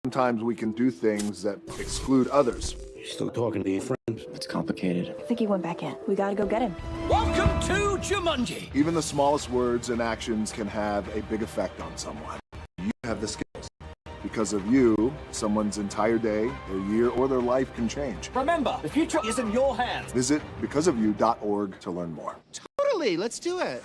Sometimes we can do things that exclude others. Still talking to your friend? It's complicated. I think he went back in. We gotta go get him. Welcome to Jumanji. Even the smallest words and actions can have a big effect on someone. You have the skills. Because of you, someone's entire day, their year, or their life can change. Remember, the future is in your hands. Visit becauseofyou.org to learn more. Totally, let's do it.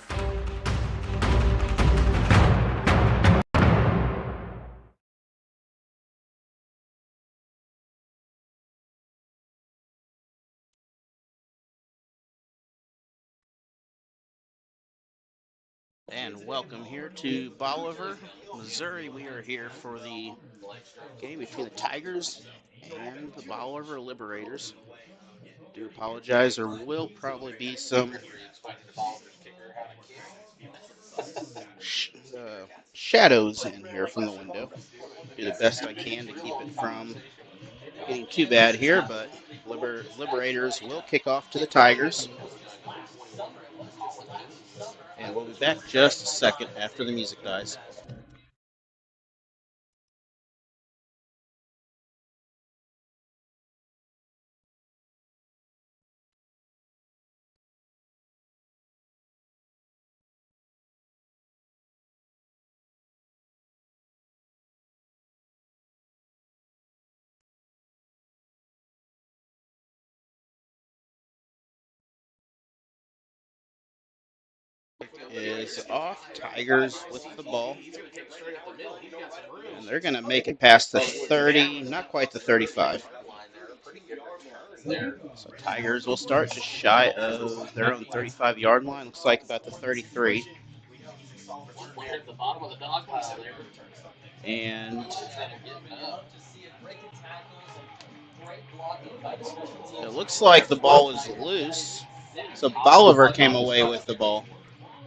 And welcome here to Bolivar, Missouri. We are here for the game between the Tigers and the Bolivar Liberators. I do apologize, there will probably be some shadows in here from the window. Do the best I can to keep it from getting too bad here, but Liberators will kick off to the Tigers. And we'll be back just a second after the music dies. Is off. Tigers with the ball. And they're going to make it past the 30, not quite the 35. So Tigers will start just shy of their own 35-yard line. Looks like about the 33. And it looks like the ball is loose. So Bolivar came away with the ball.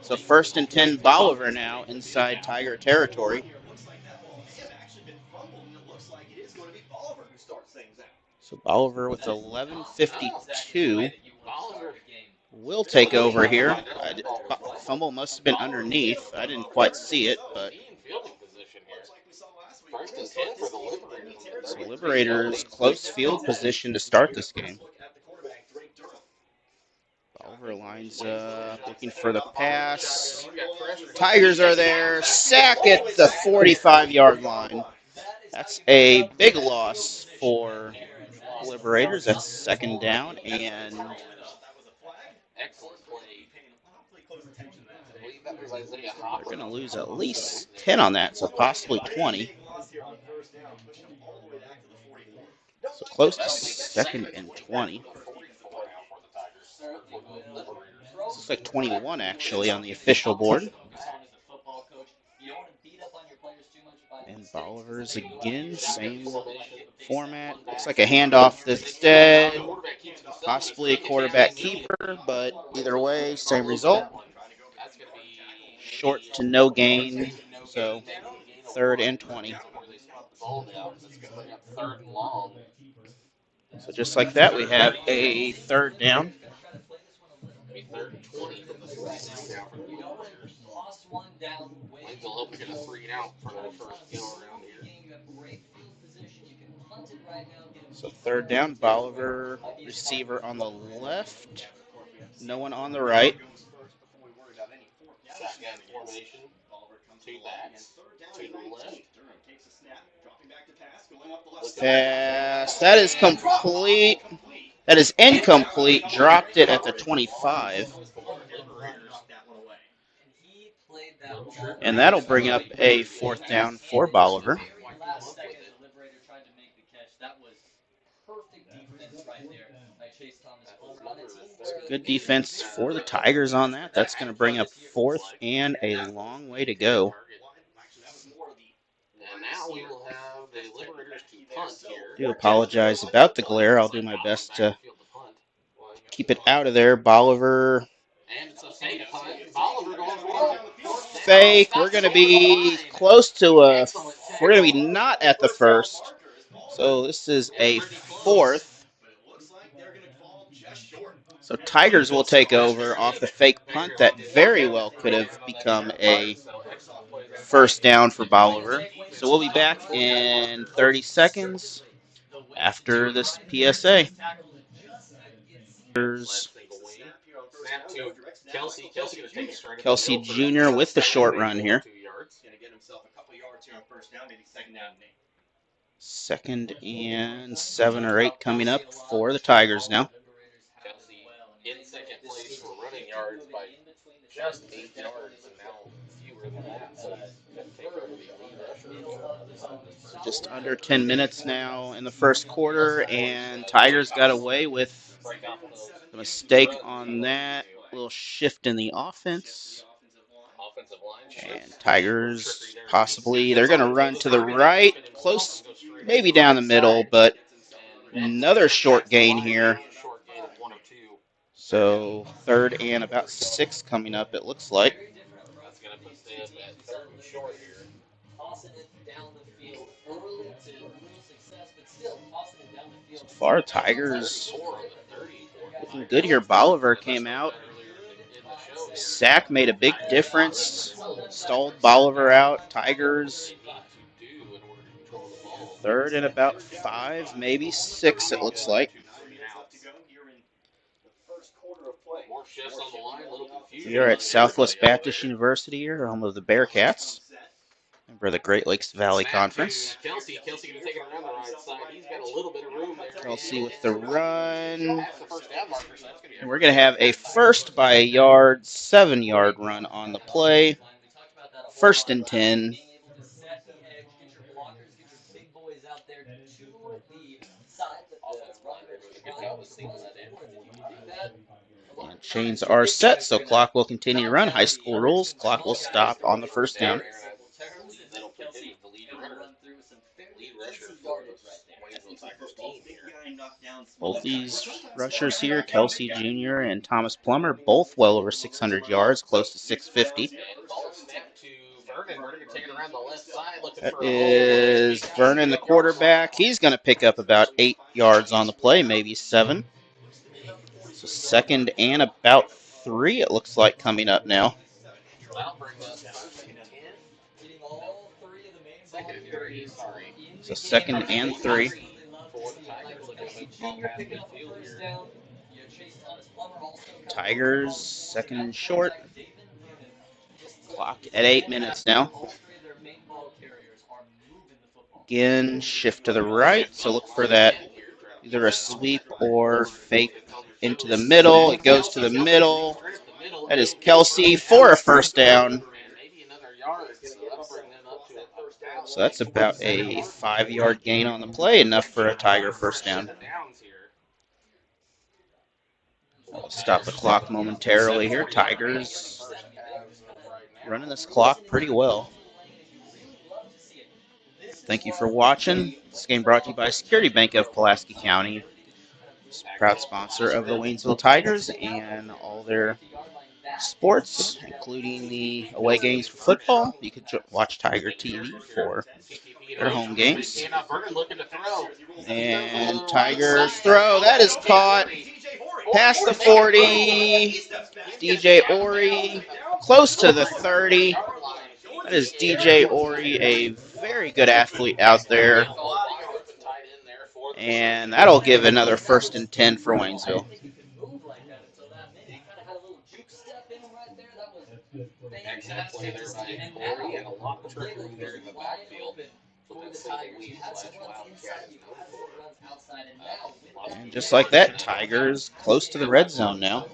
So 1st and 10 Bolivar now inside Tiger territory. So Bolivar with 11:52 will take over here. Fumble must have been underneath. I didn't quite see it, but so Liberators close field position to start this game. Bolivar lines up, looking for the pass. Tigers are there. Sack at the 45-yard line. That's a big loss for Liberators. That's 2nd down, and they're going to lose at least 10 on that, so possibly 20. So close to 2nd and 20. This looks like 21 actually on the official board. And Bolivar's again, same format. Looks like a handoff this day. Possibly a quarterback keeper, but either way, same result. Short to no gain, so 3rd and 20. So just like that, we have a 3rd down. So 3rd down, Bolivar receiver on the left, no one on the right. Pass. That is complete. That is incomplete. Dropped it at the 25. And that'll bring up a 4th down for Bolivar. Good defense for the Tigers on that. That's going to bring up 4th and a long way to go. I do apologize about the glare. I'll do my best to keep it out of there. Bolivar. Fake. We're going to be close to a. We're going to be not at the 1st. So this is a 4th. So Tigers will take over off the fake punt that very well could have become a first down for Bolivar. So we'll be back in 30 seconds after this PSA. Kelsey Jr. with the short run here. Second and 7 or 8 coming up for the Tigers now. In second place for running yards by just 8 yards, and now fewer than that. So he's going to take over the lead rusher. Just under 10 minutes now in the first quarter, and Tigers got away with a mistake on that. A little shift in the offense. And Tigers possibly, they're going to run to the right, close, maybe down the middle, but another short gain here. So third and about 6 coming up, it looks like. That's going to put them at third and short here. So far, Tigers looking good here. Bolivar came out. Sack made a big difference. Stalled Bolivar out. Tigers third and about 5, maybe 6 it looks like. We are at Southwest Baptist University here, home of the Bearcats. Member of the Great Lakes Valley Conference. Kelsey going to take it around the right side. He's got a little bit of room there. Kelsey with the run. And we're going to have a first by a yard, 7-yard run on the play. First and 10. And chains are set, so clock will continue to run. High school rules, clock will stop on the first down. Both these rushers here, Kelsey Jr. and Thomas Plummer, both well over 600 yards, close to 650. That is Vernon, the quarterback. He's going to pick up about 8 yards on the play, maybe 7. So second and about 3, it looks like, coming up now. So second and 3. Tigers, second and short. Clock at 8 minutes now. Again, shift to the right, so look for that, either a sweep or fake into the middle. It goes to the middle. That is Kelsey for a first down. So that's about a 5-yard gain on the play, enough for a Tiger first down. I'll stop the clock momentarily here. Tigers running this clock pretty well. Thank you for watching. This game brought to you by Security Bank of Pulaski County, proud sponsor of the Waynesville Tigers and all their sports, including the away games for football. You can watch Tiger TV for their home games. And Tigers throw. That is caught past the 40. DJ Ori close to the 30. That is DJ Ori, a very good athlete out there. And that'll give another first and 10 for Waynesville. Excellent play there by Corey and a lot of trick room there in the backfield. And just like that, Tigers close to the red zone now.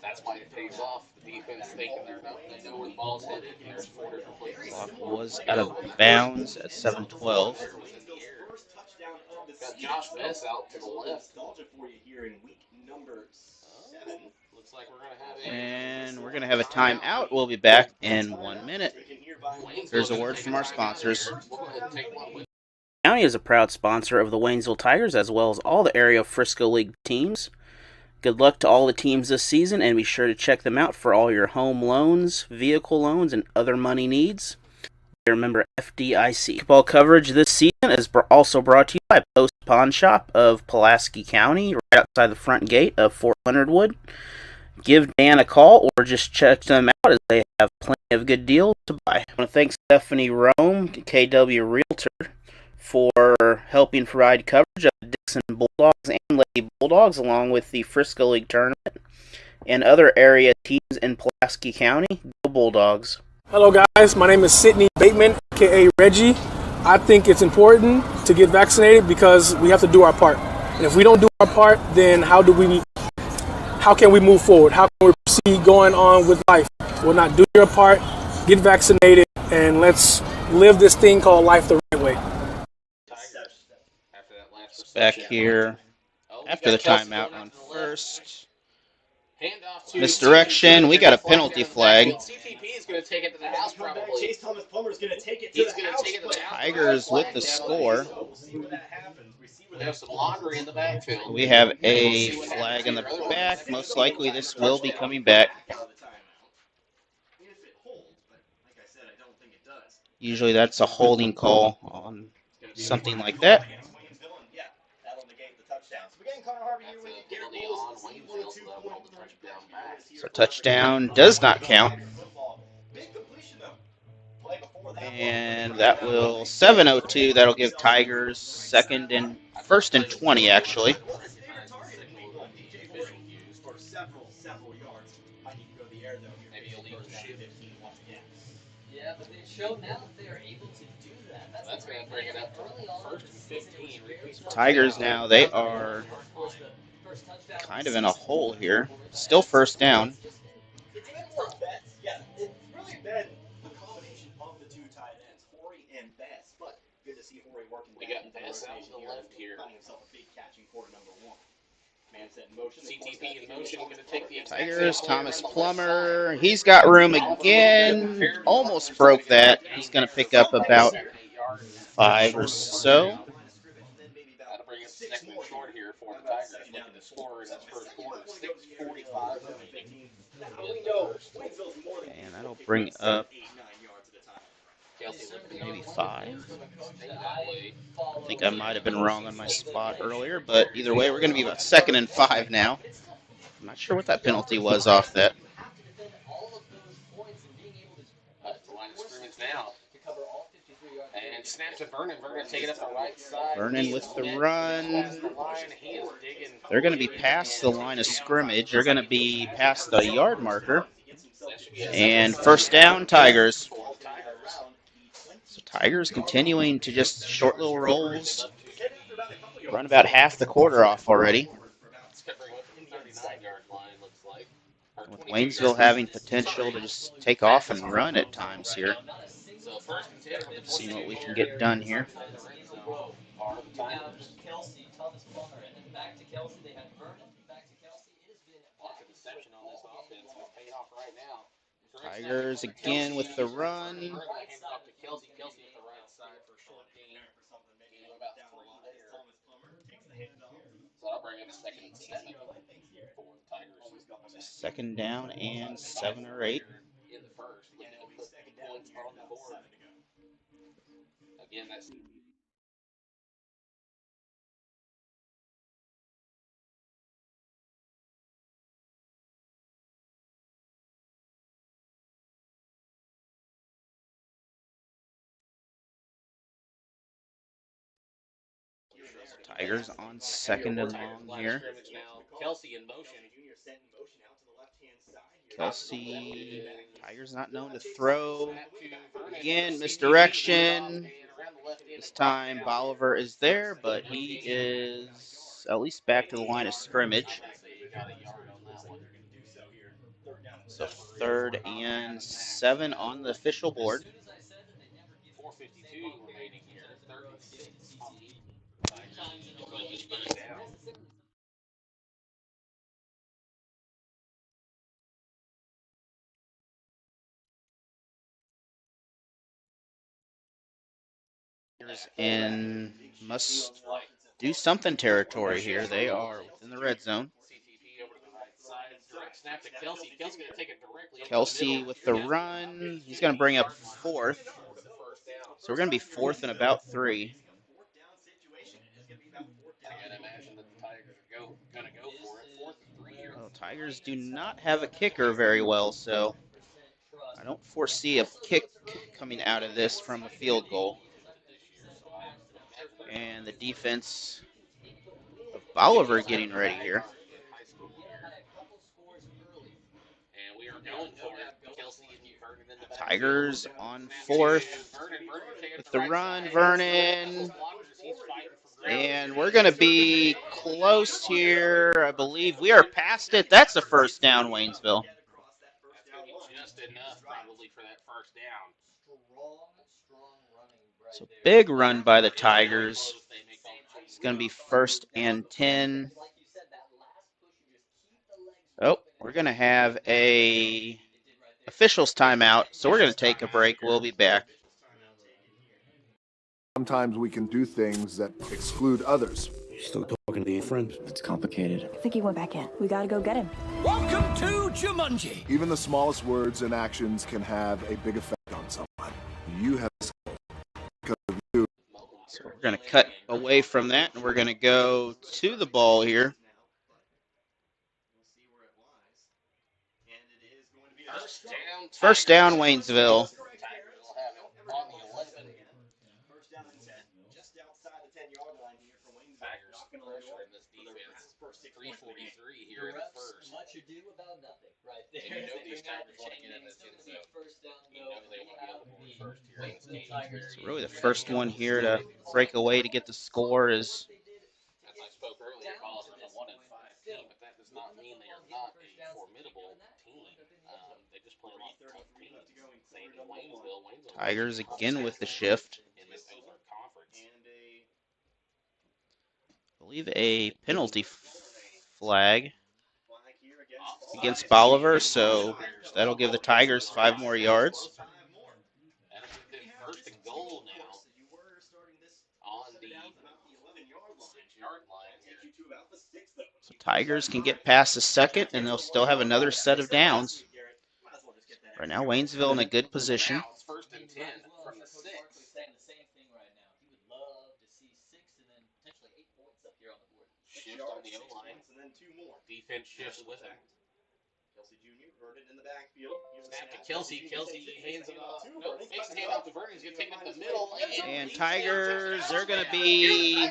That's why it pays off. The defense thinking they know where the ball's headed. There's 4 different places. Clock was out of bounds at 7:12. Got Josh Bess out to the left. And we're going to have a timeout. We'll be back in 1 minute. Here's a word from our sponsors. County is a proud sponsor of the Waynesville Tigers as well as all the area Frisco League teams. Good luck to all the teams this season, and be sure to check them out for all your home loans, vehicle loans, and other money needs. Remember FDIC. Football coverage this season is also brought to you by Post Pawn Shop of Pulaski County, right outside the front gate of Fort Leonard Wood. Give Dan a call or just check them out as they have plenty of good deals to buy. I want to thank Stephanie Rome, KW Realtor, for helping provide coverage of the Dixon Bulldogs and Lady Bulldogs, along with the Frisco League tournament and other area teams in Pulaski County. Go Bulldogs. Hello guys, my name is Sidney Bateman, aka Reggie. I think it's important to get vaccinated because we have to do our part. And if we don't do our part, then how can we move forward? How can we proceed going on with life? We'll not do your part, get vaccinated, and let's live this thing called life the right way. Back here after the timeout on first. Misdirection. We got a penalty flag. CTP is going to take it to the house probably. Chase Thomas Plummer is going to take it He's going to take it to the house. Tigers with the score. We have some laundry in the backfield. We have a flag in the back. Most likely this will be coming back. Usually that's a holding call on something like that. So touchdown does not count. And that will 7:02. That'll give Tigers first and 20 actually. Yeah, but they've shown now that they are able to do that. That's going to bring it up to first and 15. Tigers now, they are kind of in a hole here. Still first down. It's been more Betts. Yeah, it's really been a combination of the two tight ends, Horry and Bess. But good to see Horry working. We got Bess out to the left here. Finding himself a big catching quarter number one. Man set in motion. CTP in motion. Going to take the Tigers, Thomas Plummer. He's got room again. Almost broke that. He's going to pick up about 5 or so. That'll bring us second and short here for the Tigers. Looking to score in this first quarter. 6:45 remaining. And that'll bring up maybe 5. I think I might have been wrong on my spot earlier, but either way, we're going to be about second and 5 now. I'm not sure what that penalty was off that. That's the line of scrimmage now. And snap to Vernon. Vernon taking it up the right side. Vernon with the run. They're going to be past the line of scrimmage. They're going to be past the yard marker. And first down, Tigers. So Tigers continuing to just short little rolls. Run about half the quarter off already. With Waynesville having potential to just take off and run at times here. Let's see what we can get done here. Kelsey, Thomas Plummer, and then back to Kelsey. They had Vernon, back to Kelsey. It has been Lots of deception on this offense. It's paying off right now. Tigers again with the run. Kelsey up the right side for a short gain. Gain of about 3 there. So that'll bring up second and 7 for the Tigers. Second down and 7 or 8. In the first, looking to put points on the board. Again, that's Tigers on second and long here. Kelsey in motion. Kelsey, Tigers not known to throw. Again, misdirection. This time Bolivar is there, but he is at least back to the line of scrimmage. So 3rd and 7 on the official board. 4:52 remaining here. 30. In must do something territory here. They are within the red zone. CTP over to the right side. Direct snap to Kelsey. Kelsey's going to take it directly. Kelsey with the run. He's going to bring up 4th. So we're going to be 4th and about 3. I gotta imagine that the Tigers are going to go for it. 4th and 3 here. Well, Tigers do not have a kicker very well, so I don't foresee a kick coming out of this from a field goal. And the defense of Bolivar getting ready here. And we are going for it. Kelsey and Vernon in the back. Tigers on fourth with the run, Vernon. And we're going to be close here. I believe we are past it. That's a first down, Waynesville. That's going to be just enough probably for that first down. So big run by the Tigers. It's going to be first and 10. Oh, we're going to have a officials timeout, so we're going to take a break. We'll be back. Sometimes we can do things that exclude others. Still talking to your friends. It's complicated. I think he went back in. We gotta go get him. Welcome to Jumanji. Even the smallest words and actions can have a big effect on someone. You have skills because of you. So we're going to cut away from that, and we're going to go to the ball here. First down, Waynesville. Tigers will have it on the 11. First down and 10, just outside the 10-yard line here for Waynesville. Tigers pressure in this defense. 3:43 here in the first. Much ado about nothing, right there. And you know these Tigers want to get in this end zone. You know they want to be on the board first here in this game. So really the first one here to break away to get the score is As I spoke earlier, Boston is a 1-5 team, but that does not mean they are not a formidable team. They just play a lot of tough teams. Same in Waynesville. Tigers again with the shift. In this Ozark Conference. I believe a penalty flag against Bolivar, so that'll give the Tigers 5 more yards. And it's within first and goal now on the 6-yard line here. So Tigers can get past the second, and they'll still have another set of downs. Right now, Waynesville in a good position. Now it's first and 10 from the 6. Saying the same thing right now. He would love to see 6 and then potentially 8 points up here on the board. Shift on the O-line. Defense shifts with him. Kelsey Jr. Vernon in the backfield. Snap to Kelsey. Kelsey hands it off. Nope, fakes the handoff to Vernon. He's going to take it up the middle. And Tigers, they're going to be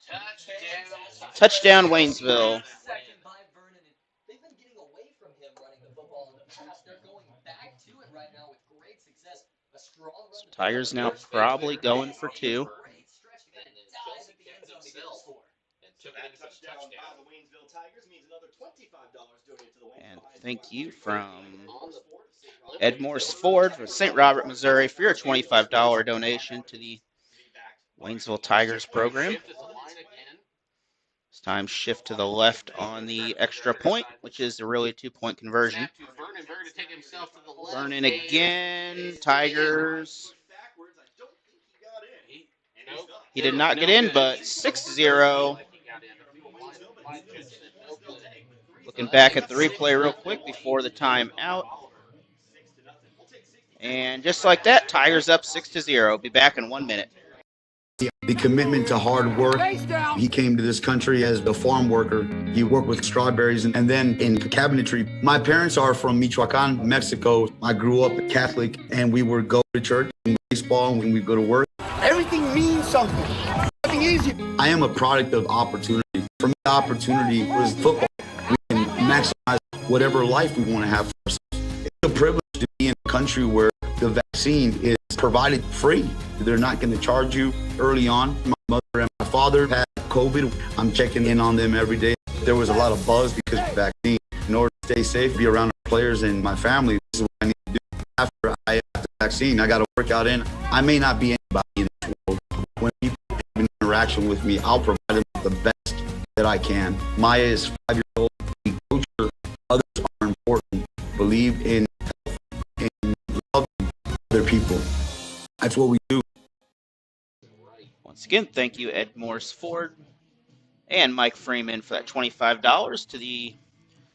Touchdown. touchdown Waynesville. Second by Vernon. They've been getting away from him running the football in the past. They're going back to it right now with great success. A strong run. So Tigers now probably going for 2. Great stretch. They got to dive at the end zone to get a score. And took it as a Touchdown by touchdown. the Waynesville Tigers means another $25 donated to the And Waynesville. thank you from On the Ed Morse Ford from St. Robert, Missouri for your $25 donation to the Waynesville Tigers program. Shift is the line again. This time shift to the left on the extra point, which is a really 2-point conversion. Snap to Vernon. Vernon to take himself to the left. Vernon again, Tigers. Backwards, I don't think he got in. Nope. He did not get in, but 6-0. Looking back at the replay real quick before the timeout. And just like that, Tigers up 6-0. Be back in 1 minute. The commitment to hard work. He came to this country as a farm worker. He worked with strawberries and then in cabinetry. My parents are from Michoacan, Mexico. I grew up Catholic and we would go to church and baseball when we go to work. Everything means something. Nothing easy. I am a product of opportunity. For me, the opportunity was football. We can maximize whatever life we want to have for ourselves. It's a privilege to be in a country where the vaccine is provided free. They're not going to charge you early on. My mother and my father had COVID. I'm checking in on them every day. There was a lot of buzz because of the vaccine. In order to stay safe, be around our players and my family, this is what I need to do. After I have the vaccine, I got to work out in. I may not be anybody in this world. When people have an interaction with me, I'll provide them with the best that I can. Maya is 5 years old. We coach her. Others are important. Believe in health and love other people. That's what we do. Once again, thank you, Ed Morse Ford and Mike Freeman for that $25 to the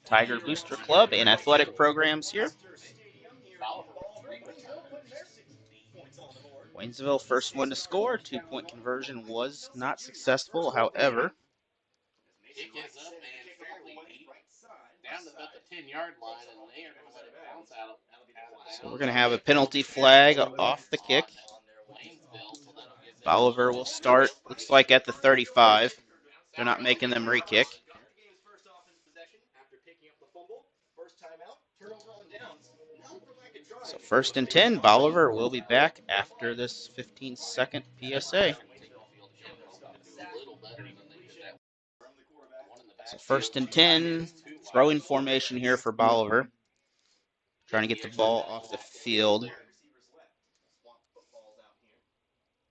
Tiger Booster Club and athletic programs here. Waynesville, first one to score. 2-point conversion was not successful. However, Kick is up and fairly deep. Down to about the 10-yard line, and they are going to let it bounce out of So we're going to have a penalty flag off the kick. Bolivar will start, looks like at the 35. They're not making them re-kick. So 1st and 10, Bolivar will be back after this 15-second PSA. So 1st and 10, throwing formation here for Bolivar. Trying to get the ball off the field.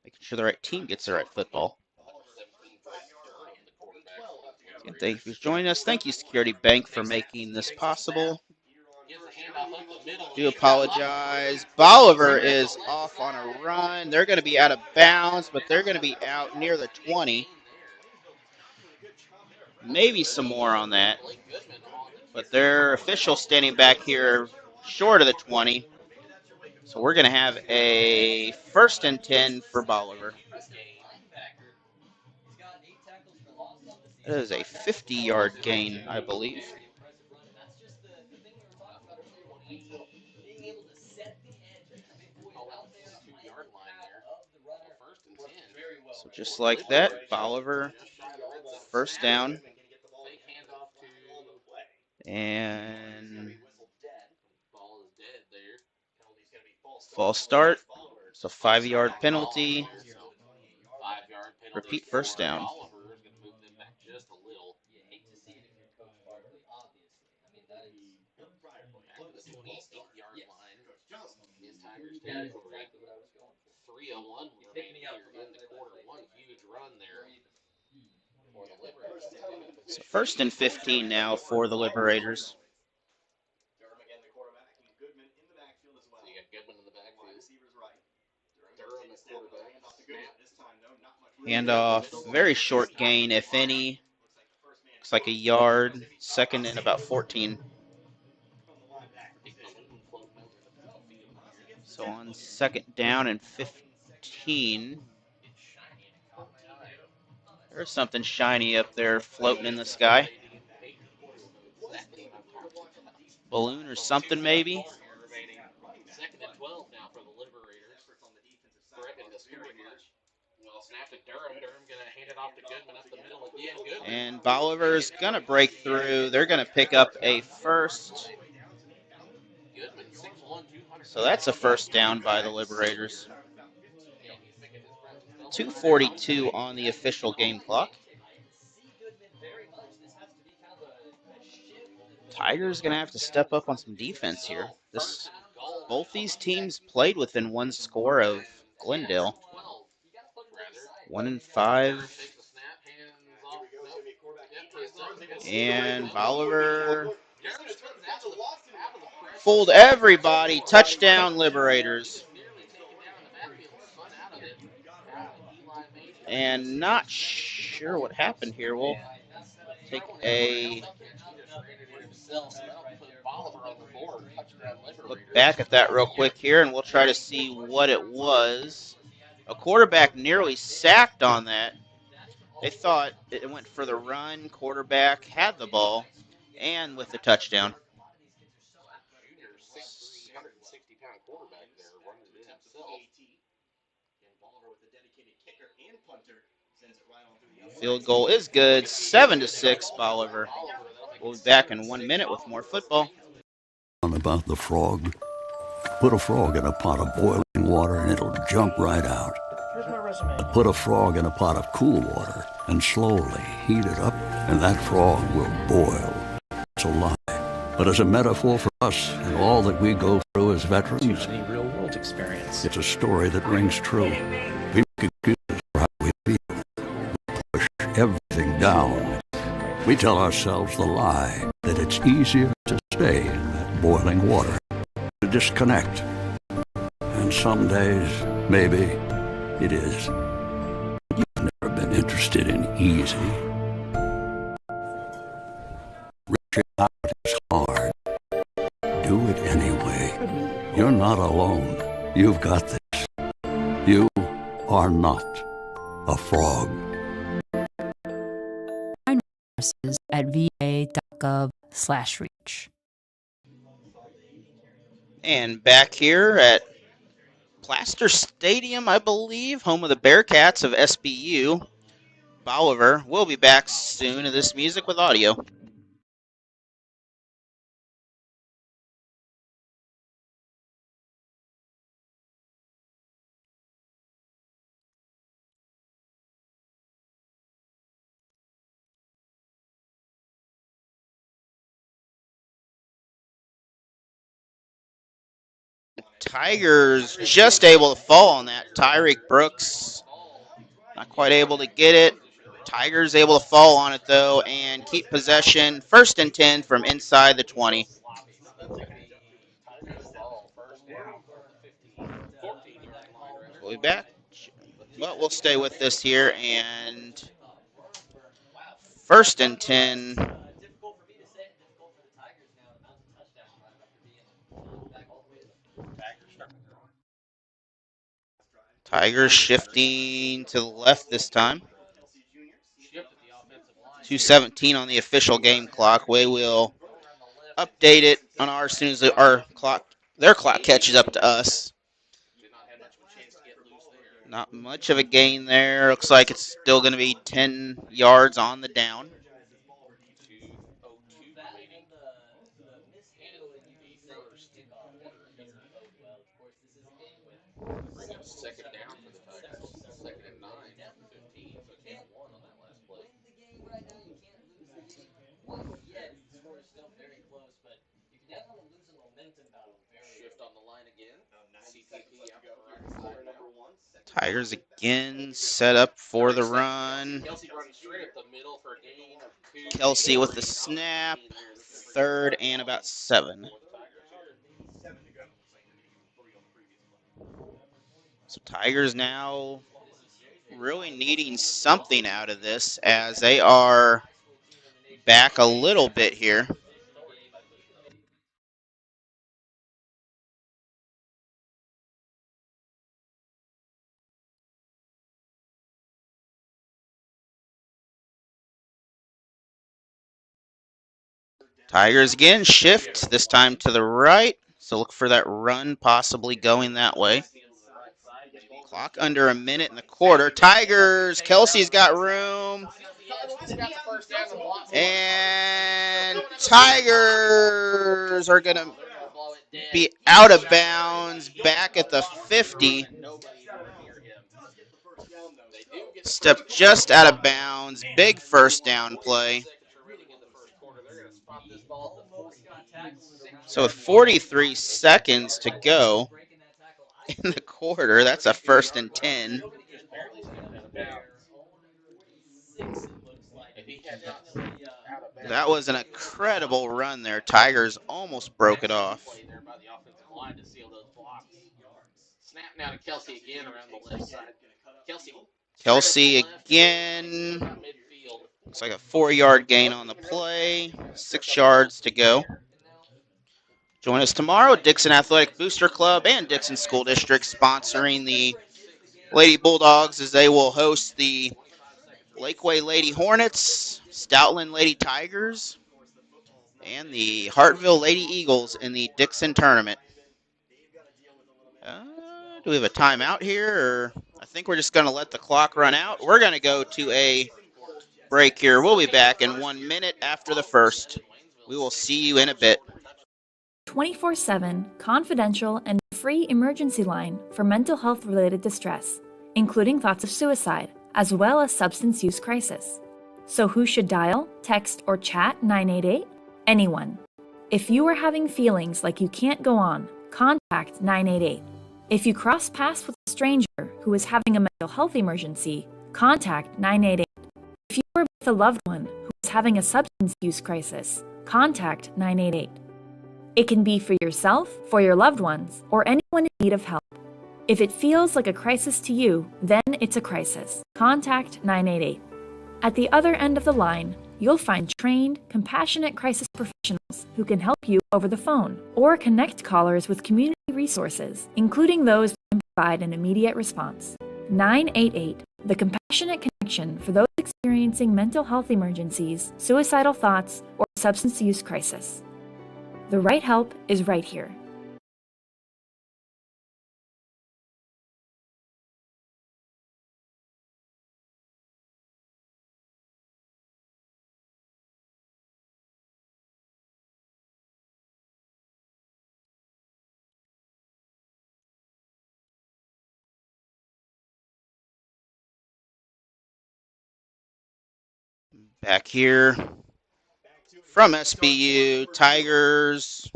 Making sure the right team gets the right football. And thank you for joining us. Thank you, Security Bank, for making this possible. Do apologize. Bolivar is off on a run. They're going to be out of bounds, but they're going to be out near the 20. Maybe some more on that. But their official standing back here short of the 20. So we're going to have a 1st and 10 for Bolivar. That is a 50-yard gain, I believe. So just like that, Bolivar, 1st down. And false start. So 5-yard penalty. Repeat 1st down. So 1st and 15 now for the Liberators. Handoff, very short gain, if any. Looks like a yard. 2nd and about 14. So on 2nd down and 15. There's something shiny up there floating in the sky. Balloon or something, maybe. 2nd and 12 now for the Liberators. Correcting the score here. Well, snap to Durham. Durham going to hand it off to Goodman up the middle again. Goodman. And Bolivar's going to break through. They're going to pick up a 1st. So that's a 1st down by the Liberators. 2:42 on the official game clock. Tigers going to have to step up on some defense here. Both these teams played within 1 score of Glendale. 1-5. And Bolivar fooled everybody. Touchdown, Liberators. And not sure what happened here. We'll take a look back at that real quick here, and we'll try to see what it was. A quarterback nearly sacked on that. They thought it went for the run. Quarterback had the ball, and with the touchdown. 160-pound quarterback there running it himself. Field goal is good. 7-6, Bolivar. We'll be back in 1 minute with more football. About the frog. Put a frog in a pot of boiling water and it'll jump right out. But put a frog in a pot of cool water and slowly heat it up, and that frog will boil. It's a lie. But as a metaphor for us and all that we go through as veterans, it's a real-world experience. It's a story that rings true. We make excuses for how we feel. We push everything down. We tell ourselves the lie that it's easier to stay in that boiling water, to disconnect. And some days, maybe it is. You've never been interested in easy. Reaching out is hard. Do it anyway. You're not alone. You've got this. You are not a frog. At va.gov/reach. And back here at Plaster Stadium, I believe, home of the Bearcats of SBU, Bolivar. We'll be back soon to this music with audio. Tigers just able to fall on that. Tyreek Brooks not quite able to get it. Tigers able to fall on it, though, and keep possession. 1st and 10 from inside the 20. We'll be back. But we'll stay with this here. And 1st and 10. Difficult for me to say it. Difficult for the Tigers now to mount a touchdown drive after being back all the way to the Tigers shifting to the left this time. 2:17 on the official game clock. We will update it on our as soon as their clock catches up to us. Not much of a gain there. Looks like it's still going to be 10 yards on the down. Second down for the Tigers. 2nd and 9, 15. So can't one on that last play. win the game right now. You can't lose the game quite yet. The score is still very close, but you can definitely lose a momentum battle. Shift on the line again. CTP out Tigers again set up for the run. Kelsey running straight up the middle for a gain of 2. Kelsey with the snap. 3rd and about 7. So Tigers now really needing something out of this as they are back a little bit here. Tigers again shift, this time to the right. So look for that run possibly going that way. Clock under a minute in the quarter. Tigers, Kelsey's got room. And Tigers are going to be out of bounds back at the 50. Step just out of bounds. Big 1st down play. So with 43 seconds to go in the quarter, that's a 1st and 10. That was an incredible run there. Tigers almost broke it off. Snap now to Kelsey again around the left side. Kelsey again. Looks like a 4-yard gain on the play. 6 yards to go. Join us tomorrow. Dixon Athletic Booster Club and Dixon School District sponsoring the Lady Bulldogs as they will host the Lakeway Lady Hornets, Stoutland Lady Tigers, and the Hartville Lady Eagles in the Dixon tournament. Do we have a timeout here? Or I think we're just going to let the clock run out. We're going to go to a break here. We'll be back in 1 minute after the first. We will see you in a bit. 24/7, confidential, and free emergency line for mental health-related distress, including thoughts of suicide, as well as substance use crisis. So who should dial, text, or chat 988? Anyone. If you are having feelings like you can't go on, contact 988. If you cross paths with a stranger who is having a mental health emergency, contact 988. If you are with a loved one who is having a substance use crisis, contact 988. It can be for yourself, for your loved ones, or anyone in need of help. If it feels like a crisis to you, then it's a crisis. Contact 988. At the other end of the line, you'll find trained, compassionate crisis professionals who can help you over the phone or connect callers with community resources, including those that can provide an immediate response. 988, the compassionate connection for those experiencing mental health emergencies, suicidal thoughts, or substance use crisis. The right help is right here. Back here from SBU, Tigers.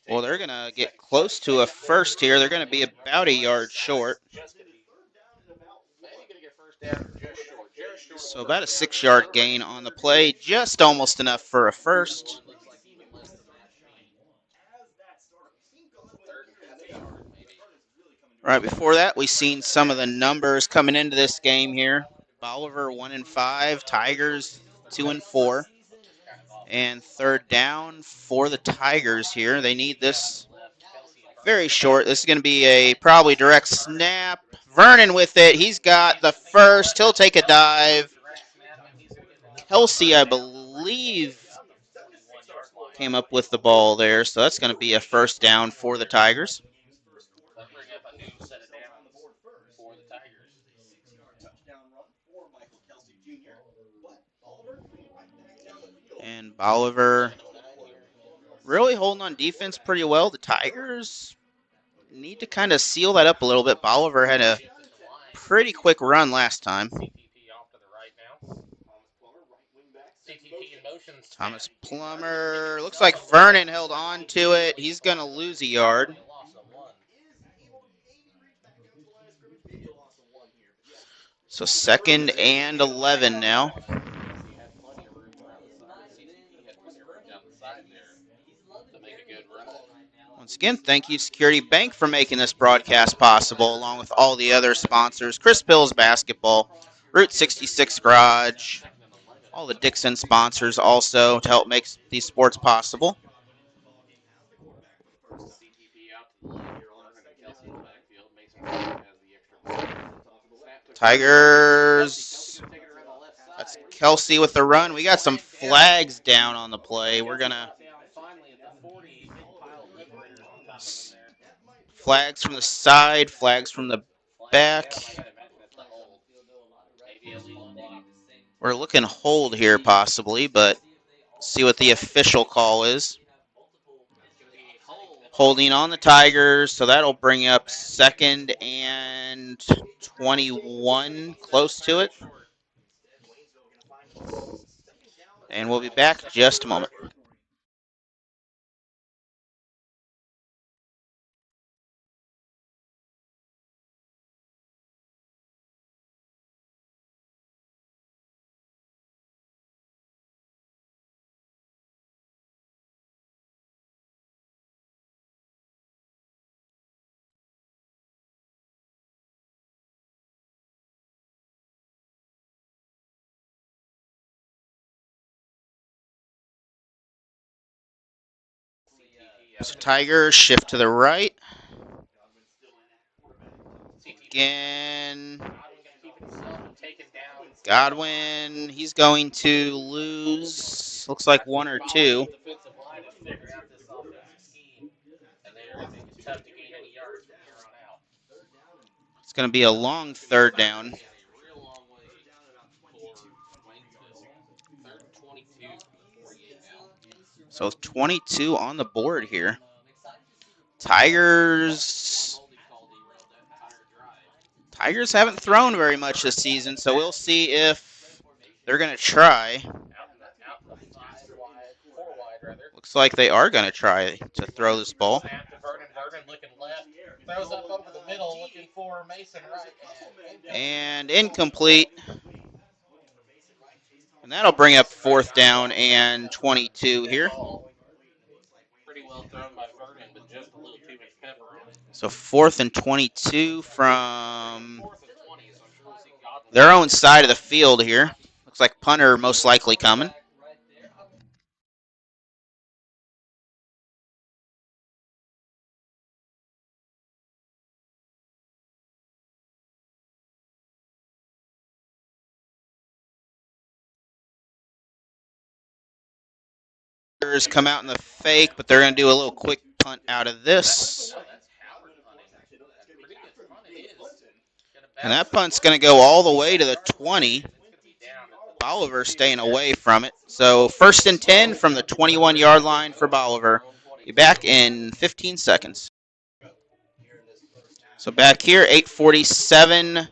Well, they're going to get close to a first here. They're going to be about a yard short. So about a 6-yard gain on the play, just almost enough for a first. Right before that, we've seen some of the numbers coming into this game here. Bolivar 1-5, Tigers 2-4. And third down for the Tigers here. They need this very short. This is going to be a probably direct snap. Vernon with it. He's got the first. He'll take a dive. Kelsey, I believe, came up with the ball there. So that's going to be a first down for the Tigers. And Bolivar really holding on defense pretty well. The Tigers need to kind of seal that up a little bit. Bolivar had a pretty quick run last time. Thomas Plummer. Looks like Vernon held on to it. He's going to lose a yard. So 2nd and 11 now. Once again, thank you, Security Bank, for making this broadcast possible, along with all the other sponsors. Chris Pills Basketball, Route 66 Garage, all the Dixon sponsors also to help make these sports possible. Tigers. That's Kelsey with the run. We got some flags down on the play. We're going to... Flags from the side, flags from the back. We're looking hold here possibly, but see what the official call is. Holding on the Tigers, so that'll bring up 2nd and 21, close to it. And we'll be back in just a moment. So Tigers shift to the right. Again. Godwin, he's going to lose, looks like 1 or 2. It's going to be a long 3rd down. So 22 on the board here. Tigers haven't thrown very much this season, so we'll see if they're going to try. Looks like they are going to try to throw this ball. Throws up over the middle, looking for Mason right. And incomplete. And that'll bring up 4th down and 22 here. Pretty well thrown by Vernon, but just a little too much pepper on it. So 4th and 22 from their own side of the field here. Looks like punter most likely coming. Come out in the fake, but they're going to do a little quick punt out of this. And that punt's going to go all the way to the 20. Bolivar staying away from it. So 1st and 10 from the 21-yard line for Bolivar. Be back in 15 seconds. So back here, 8:47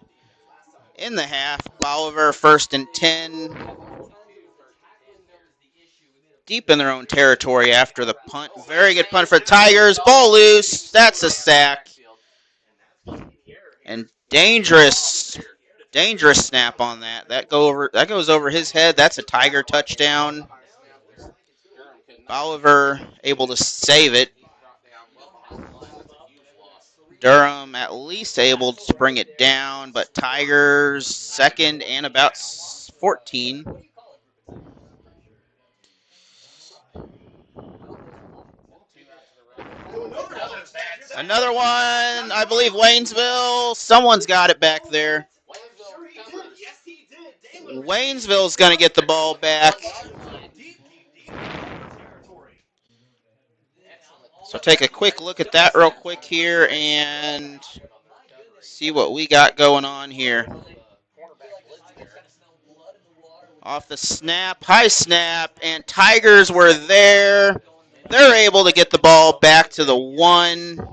in the half. Bolivar 1st and 10. Deep in their own territory after the punt. Very good punt for the Tigers. Ball loose. That's a sack. And dangerous snap on that. That goes over his head. That's a Tiger touchdown. Bolivar able to save it. Durham at least able to bring it down, but Tigers 2nd and about 14. Another one, I believe Waynesville. Someone's got it back there. Waynesville's going to get the ball back. So take a quick look at that real quick here and see what we got going on here. Off the snap, high snap, and Tigers were there. They're able to get the ball back to the 1.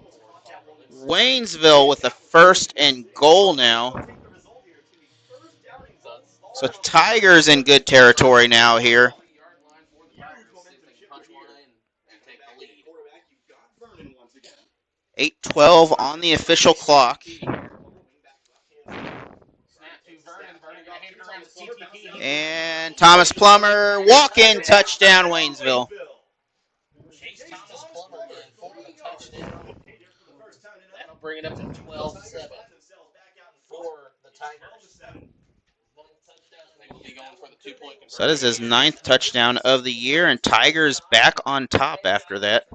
Waynesville with the 1st and goal now. So Tigers in good territory now here. 8:12 on the official clock. And Thomas Plummer, walk-in touchdown, Waynesville. That'll bring it up to 12-7 for the Tigers. They will be going for the 2-point conversion. So that is his 9th touchdown of the year, and Tigers back on top after that.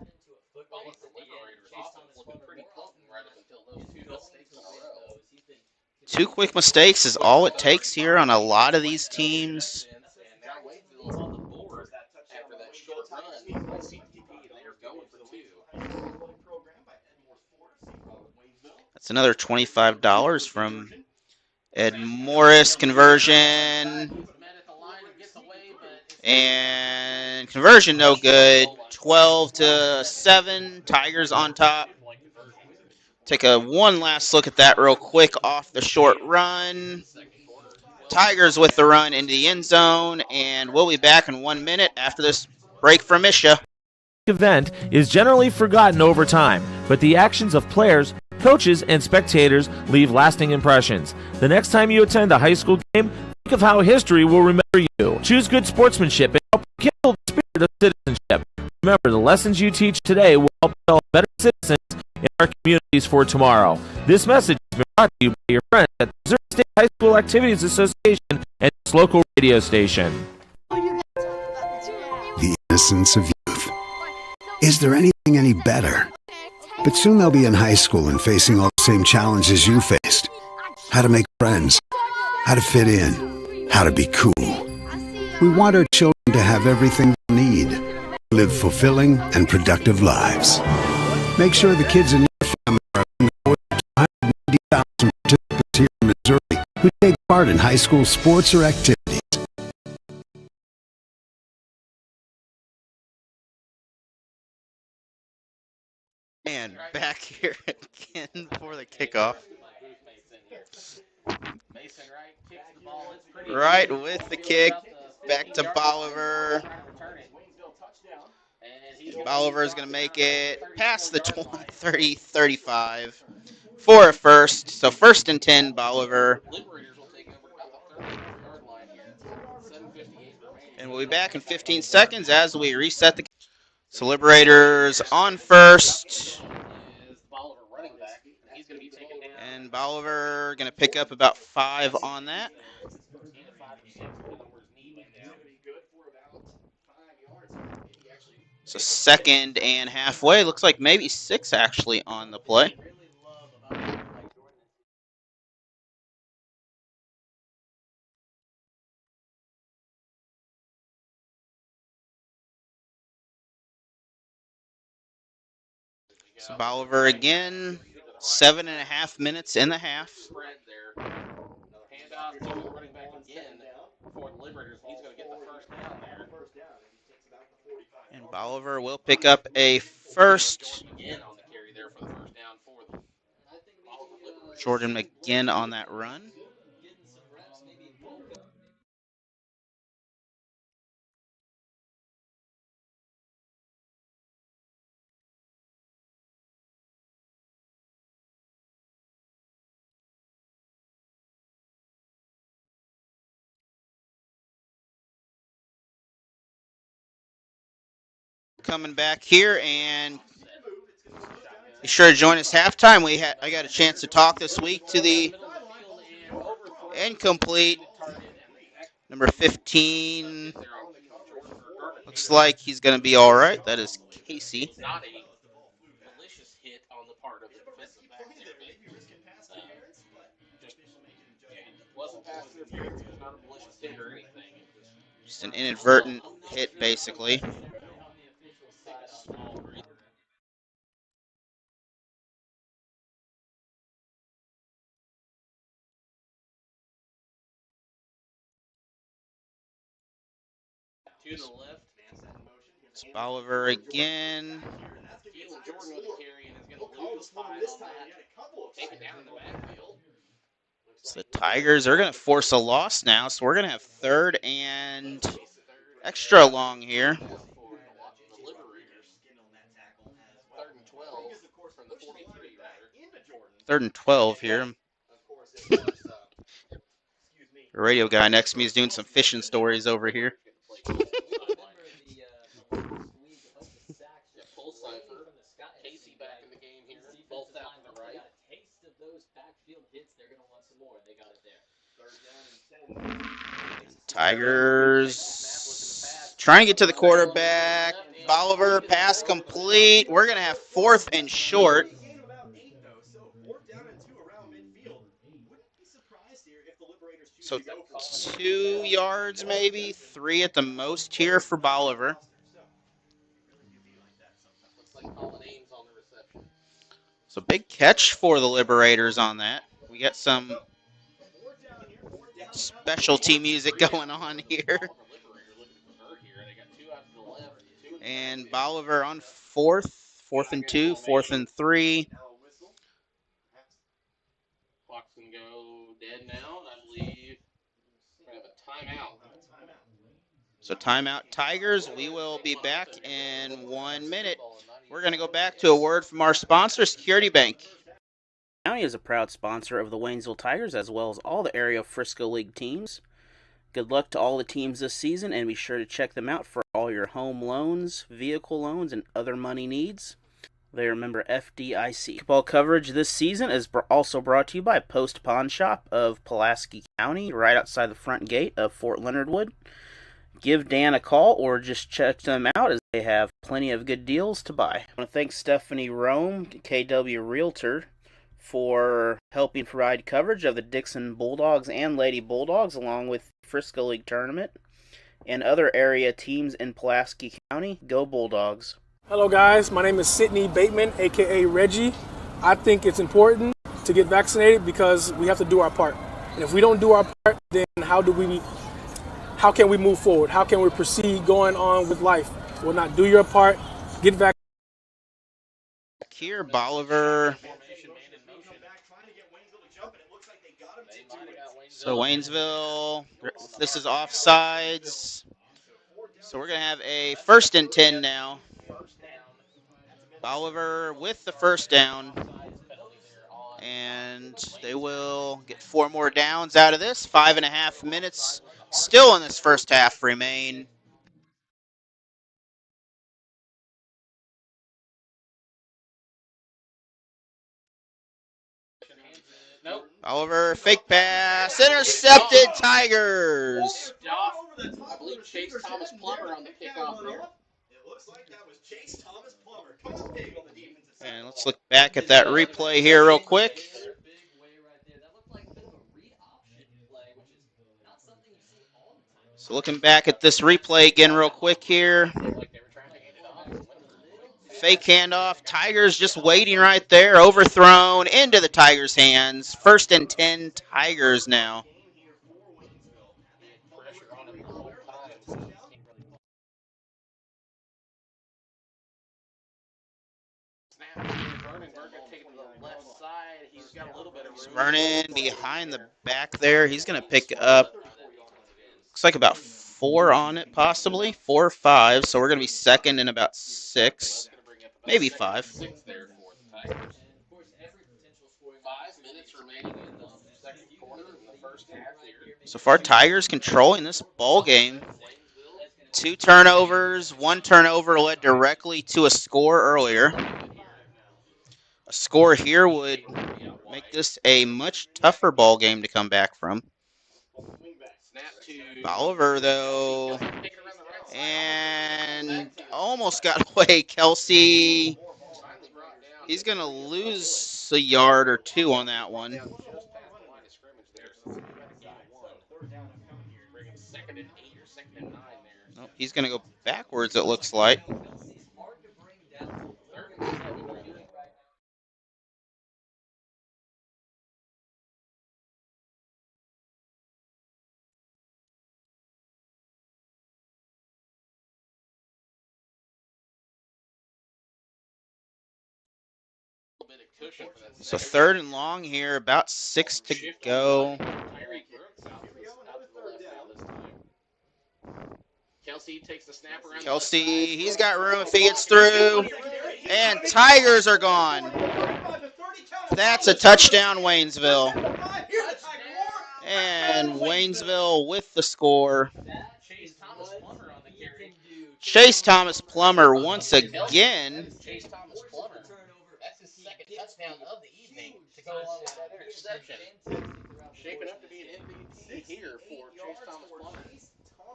Two quick mistakes is all it takes here on a lot of these teams. That's another $25 from Ed Morris. Conversion. And conversion no good. 12-7. Tigers on top. Take one last look at that real quick off the short run. Tigers with the run into the end zone, and we'll be back in 1 minute after this break from Misha. Event is generally forgotten over time, but the actions of players, coaches, and spectators leave lasting impressions. The next time you attend a high school game, think of how history will remember you. Choose good sportsmanship and help kindle the spirit of citizenship. Remember, the lessons you teach today will help develop better citizens in our communities for tomorrow. This message has been brought to you by your friends at the Missouri State High School Activities Association and its local radio station. The innocence of youth. Is there anything any better? But soon they'll be in high school and facing all the same challenges you faced. How to make friends, how to fit in, how to be cool. We want our children to have everything they need. Live fulfilling and productive lives. Make sure the kids in your family are among the 190,000 participants here in Missouri who take part in high school sports or activities. And back here again for the kickoff. Right with the kick. Back to Bolivar. Bolivar is going to make it past the 30-35 for a first. So 1st and 10, Bolivar. And we'll be back in 15 seconds as we reset the. So Liberators on first. And Bolivar going to pick up about 5 on that. So 2nd and halfway. Looks like maybe 6 actually on the play. So Bolivar again, 7.5 minutes in the half. And Bolivar will pick up a first. Jordan McGinn on that run. coming back here, and be sure to join us halftime. I got a chance to talk this week to the incomplete number 15. Looks like he's going to be all right. That is Casey. Not a malicious hit on the part of the defensive back there, but just wasn't past interference. It was not a malicious hit or anything. Just an inadvertent hit, basically. To the left. It's Bolivar again. Jordan with the carry and is going to lose 5 on that. Take it down in the backfield. So the Tigers are going to force a loss now, so we're going to have 3rd and extra long here. The Liberators. 3rd and 12 from the 43 rather. 3rd and 12 here. The radio guy next to me is doing some fishing stories over here. Casey back in the game here. Both out to the right. Taste of those backfield hits. They're going to want some more. They got it there. Tigers trying to get to the quarterback. Bolivar, pass complete. We're going to have 4th and short. So 2 yards maybe, 3 at the most here for Bolivar. So big catch for the Liberators on that. We got some specialty music going on here. And Bolivar on 4th and 2, 4th and 3. Clock's going to go dead now, and I believe we're going to have a timeout. So timeout Tigers. We will be back in 1 minute. We're going to go back to a word from our sponsor, Security Bank. County is a proud sponsor of the Waynesville Tigers as well as all the area Frisco League teams. Good luck to all the teams this season, and be sure to check them out for all your home loans, vehicle loans, and other money needs. They are member FDIC. Ball coverage this season is also brought to you by Post Pawn Shop of Pulaski County, right outside the front gate of Fort Leonard Wood. Give Dan a call or just check them out as they have plenty of good deals to buy. I want to thank Stephanie Rome, KW Realtor, for helping provide coverage of the Dixon Bulldogs and Lady Bulldogs along with the Frisco League Tournament and other area teams in Pulaski County. Go Bulldogs. Hello guys, my name is Sidney Bateman, aka Reggie. I think it's important to get vaccinated because we have to do our part. And if we don't do our part, then how can we move forward? How can we proceed going on with life? Well, not do your part, get vaccinated. Here, Bolivar. So Waynesville, this is offsides. So we're going to have a 1st and 10 now. Bolivar with the 1st down. And they will get 4 more downs out of this. 5.5 minutes still in this first half remain. Bolivar, fake pass, intercepted, Tigers. I believe Chase Thomas Plummer on the kickoff there. It looks like that was Chase Thomas Plummer. Come on, big on the defensive side. And let's look back at that replay here real quick. So looking back at this replay again real quick here. Fake handoff. Tigers just waiting right there. Overthrown into the Tigers' hands. 1st and 10 Tigers now. Vernon behind the back there. He's going to pick up, looks like about 4 on it possibly. 4 or 5. So we're going to be 2nd and about 6. Maybe 5. 5 minutes remaining in the second quarter in the first half here. So far, Tigers controlling this ball game. 2 turnovers. 1 turnover led directly to a score earlier. A score here would make this a much tougher ball game to come back from. Bolivar, though, and almost got away. Kelsey, he's going to lose a yard or 2 on that one. Nope, he's going to go backwards, it looks like. So 3rd and long here, about 6 to go. Kelsey takes the snap around. Kelsey, he's got room if he gets through. And Tigers are gone. That's a touchdown, Waynesville. And Waynesville with the score. Chase Thomas Plummer once again. Chase Thomas Plummer. That's his 2nd touchdown of the evening to go along with that interception. Shaping up to be an MVP here for Chase Thomas Plummer.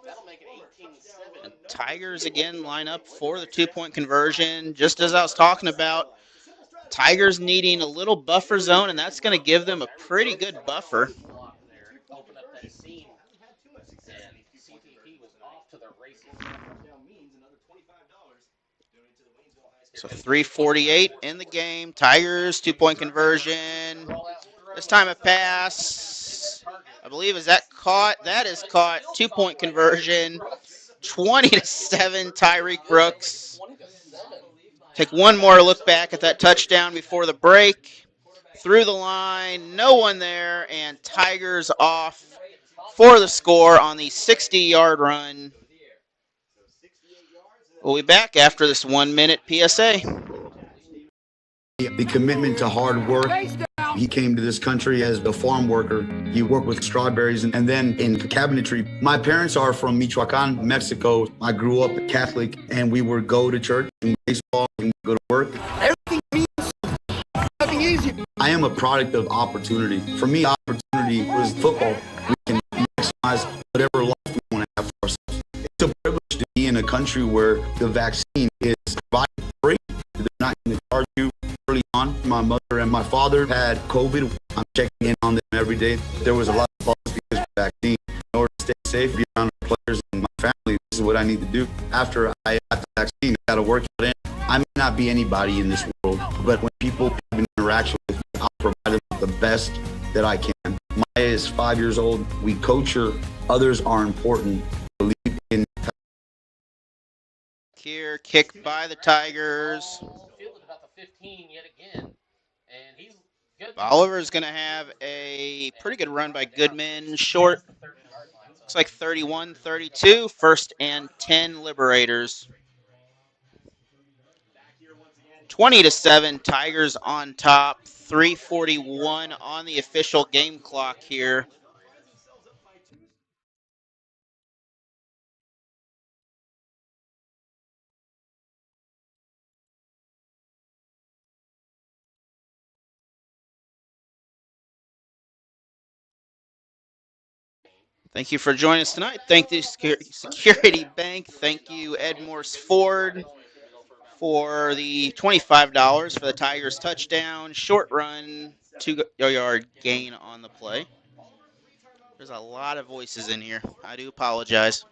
That'll make it 18-7. And Tigers again line up for the 2-point conversion. Just as I was talking about, Tigers needing a little buffer zone, and that's going to give them a pretty good buffer. Open up that seam. And CTP was off to the races. So 3:48 in the game. Tigers 2-point conversion. This time a pass. I believe, is that caught? That is caught. 2-point conversion. 20-7, Tyreek Brooks. Take one more look back at that touchdown before the break. Through the line, no one there, and Tigers off for the score on the 60-yard run. We'll be back after this 1-minute PSA. The commitment to hard work. He came to this country as a farm worker. He worked with strawberries and then in cabinetry. My parents are from Michoacan, Mexico. I grew up Catholic, and we would go to church and baseball and go to work. Everything means nothing easy. I am a product of opportunity. For me, opportunity was football. We can maximize whatever life we want to have for ourselves. It's a privilege to be in a country where the vaccine is provided free. They're not going to charge you early on. My mother and my father had COVID. I'm checking in on them every day. There was a lot of loss because of the vaccine. In order to stay safe, be around the players and my family, this is what I need to do. After I got the vaccine, I got to work it in. I may not be anybody in this world, but when people have an interaction with me, I'll provide them with the best that I can. Maya is 5 years old. We coach her. Others are important. Believe in. Here, kick by the Tigers. Fielded about the 15 yet again. And he's good. Bolivar is going to have a pretty good run by Goodman. Short. Looks like 31-32. 1st and 10 Liberators. 20-7. Tigers on top. 3:41 on the official game clock here. Thank you for joining us tonight. Thank you, Security Bank. Thank you, Ed Morse Ford, for the $25 for the Tigers touchdown. Short run, 2-yard gain on the play. There's a lot of voices in here. I do apologize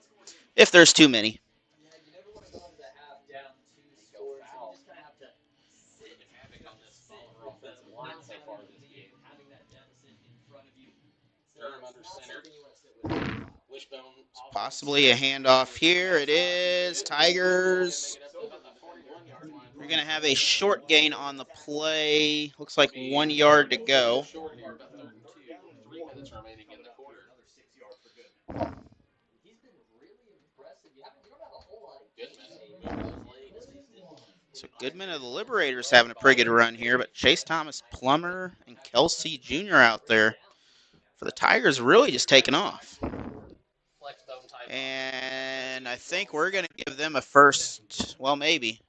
if there's too many. Possibly a handoff here. It is. Tigers. We're going to have a short gain on the play. Looks like 1 yard to go. So Goodman of the Liberators having a pretty good run here, but Chase Thomas Plummer and Kelsey Jr. out there for the Tigers really just taking off. And And I think we're going to give them a first, well, maybe.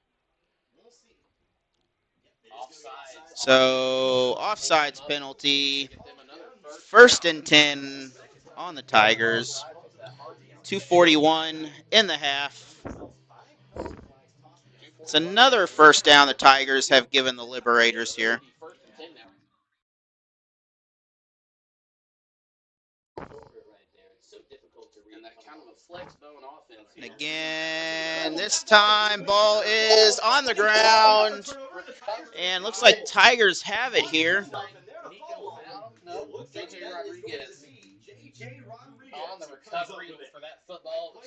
So, offsides penalty. 1st and 10 on the Tigers. 2:41 in the half. It's another first down the Tigers have given the Liberators here. And again, this time ball is on the ground. And looks like Tigers have it here.